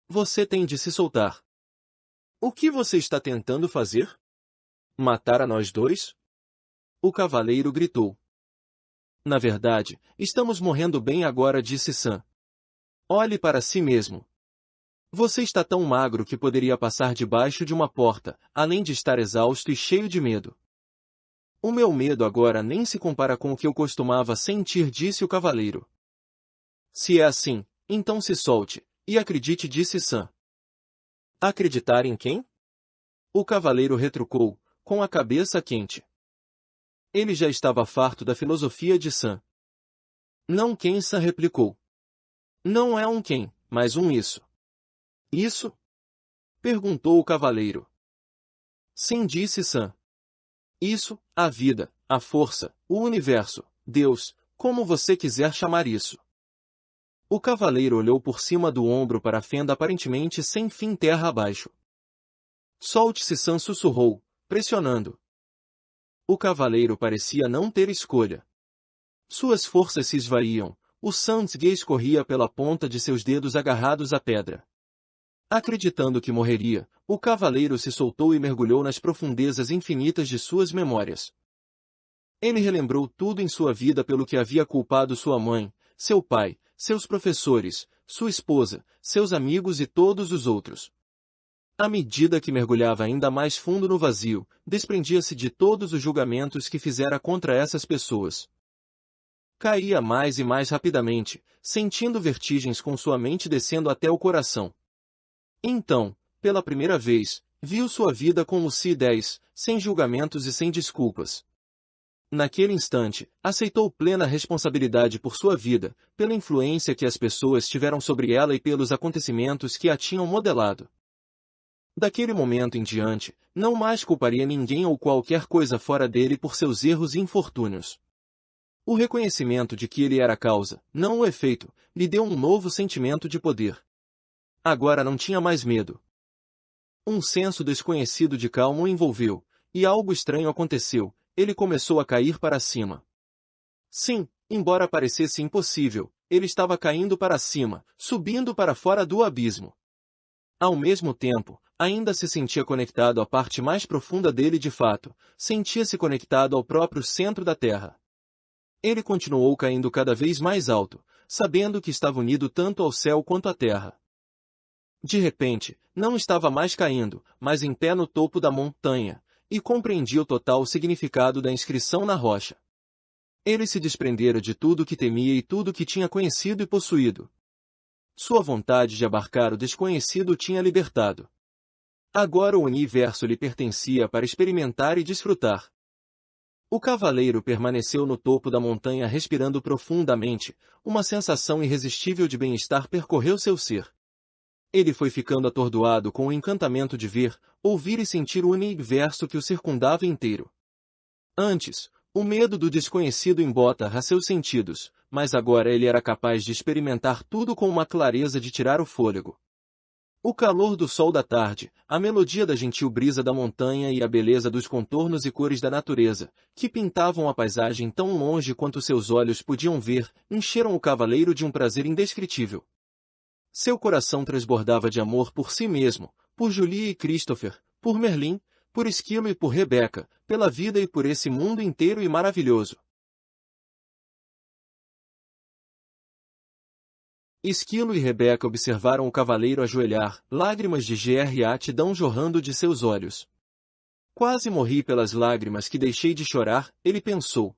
Você tem de se soltar. O que você está tentando fazer? Matar a nós dois? O cavaleiro gritou. Na verdade, estamos morrendo bem agora, disse Sam. Olhe para si mesmo. Você está tão magro que poderia passar debaixo de uma porta, além de estar exausto e cheio de medo. O meu medo agora nem se compara com o que eu costumava sentir, disse o cavaleiro. Se é assim, então se solte, e acredite, disse Sam. Acreditar em quem? O cavaleiro retrucou, com a cabeça quente. Ele já estava farto da filosofia de Sam. Não quem, Sam replicou. Não é um quem, mas um isso. Isso? Perguntou o cavaleiro. Sim, disse Sam. Isso, a vida, a força, o universo, Deus, como você quiser chamar isso. O cavaleiro olhou por cima do ombro para a fenda aparentemente sem fim terra abaixo. Solte-se, Sam sussurrou, pressionando. O cavaleiro parecia não ter escolha. Suas forças se esvaíam, o sangue escorria pela ponta de seus dedos agarrados à pedra. Acreditando que morreria, o cavaleiro se soltou e mergulhou nas profundezas infinitas de suas memórias. Ele relembrou tudo em sua vida pelo que havia culpado sua mãe, seu pai, seus professores, sua esposa, seus amigos e todos os outros. À medida que mergulhava ainda mais fundo no vazio, desprendia-se de todos os julgamentos que fizera contra essas pessoas. Caía mais e mais rapidamente, sentindo vertigens com sua mente descendo até o coração. Então, pela primeira vez, viu sua vida como se desse, sem julgamentos e sem desculpas. Naquele instante, aceitou plena responsabilidade por sua vida, pela influência que as pessoas tiveram sobre ela e pelos acontecimentos que a tinham modelado. Daquele momento em diante, não mais culparia ninguém ou qualquer coisa fora dele por seus erros e infortúnios. O reconhecimento de que ele era a causa, não o efeito, lhe deu um novo sentimento de poder. Agora não tinha mais medo. Um senso desconhecido de calma o envolveu, e algo estranho aconteceu, ele começou a cair para cima. Sim, embora parecesse impossível, ele estava caindo para cima, subindo para fora do abismo. Ao mesmo tempo, ainda se sentia conectado à parte mais profunda dele de fato, sentia-se conectado ao próprio centro da Terra. Ele continuou caindo cada vez mais alto, sabendo que estava unido tanto ao céu quanto à terra. De repente, não estava mais caindo, mas em pé no topo da montanha, e compreendia o total significado da inscrição na rocha. Ele se desprendera de tudo que temia e tudo que tinha conhecido e possuído. Sua vontade de abarcar o desconhecido o tinha libertado. Agora o universo lhe pertencia para experimentar e desfrutar. O cavaleiro permaneceu no topo da montanha respirando profundamente, uma sensação irresistível de bem-estar percorreu seu ser. Ele foi ficando atordoado com o encantamento de ver, ouvir e sentir o universo que o circundava inteiro. Antes, o medo do desconhecido embota seus sentidos, mas agora ele era capaz de experimentar tudo com uma clareza de tirar o fôlego. O calor do sol da tarde, a melodia da gentil brisa da montanha e a beleza dos contornos e cores da natureza, que pintavam a paisagem tão longe quanto seus olhos podiam ver, encheram o cavaleiro de um prazer indescritível. Seu coração transbordava de amor por si mesmo, por Julie e Christopher, por Merlin, por Esquilo e por Rebeca, pela vida e por esse mundo inteiro e maravilhoso. Esquilo e Rebeca observaram o cavaleiro ajoelhar, lágrimas de gratidão jorrando de seus olhos. Quase morri pelas lágrimas que deixei de chorar, ele pensou.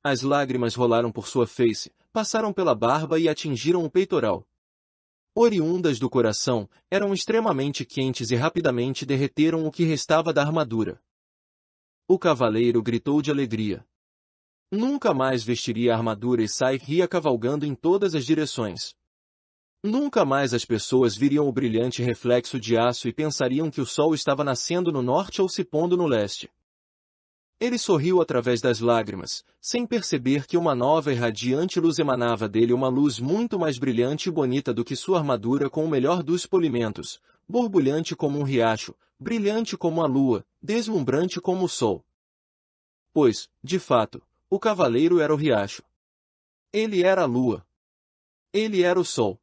As lágrimas rolaram por sua face, passaram pela barba e atingiram o peitoral. Oriundas do coração, eram extremamente quentes e rapidamente derreteram o que restava da armadura. O cavaleiro gritou de alegria. Nunca mais vestiria a armadura e sairia cavalgando em todas as direções. Nunca mais as pessoas viriam o brilhante reflexo de aço e pensariam que o sol estava nascendo no norte ou se pondo no leste. Ele sorriu através das lágrimas, sem perceber que uma nova e radiante luz emanava dele, uma luz muito mais brilhante e bonita do que sua armadura com o melhor dos polimentos, borbulhante como um riacho, brilhante como a lua, deslumbrante como o sol. Pois, de fato, o cavaleiro era o riacho. Ele era a lua. Ele era o sol.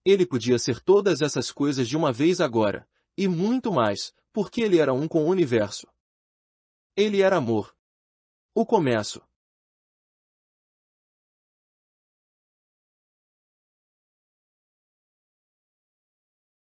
Ele podia ser todas essas coisas de uma vez agora, e muito mais, porque ele era um com o universo. Ele era amor. O começo,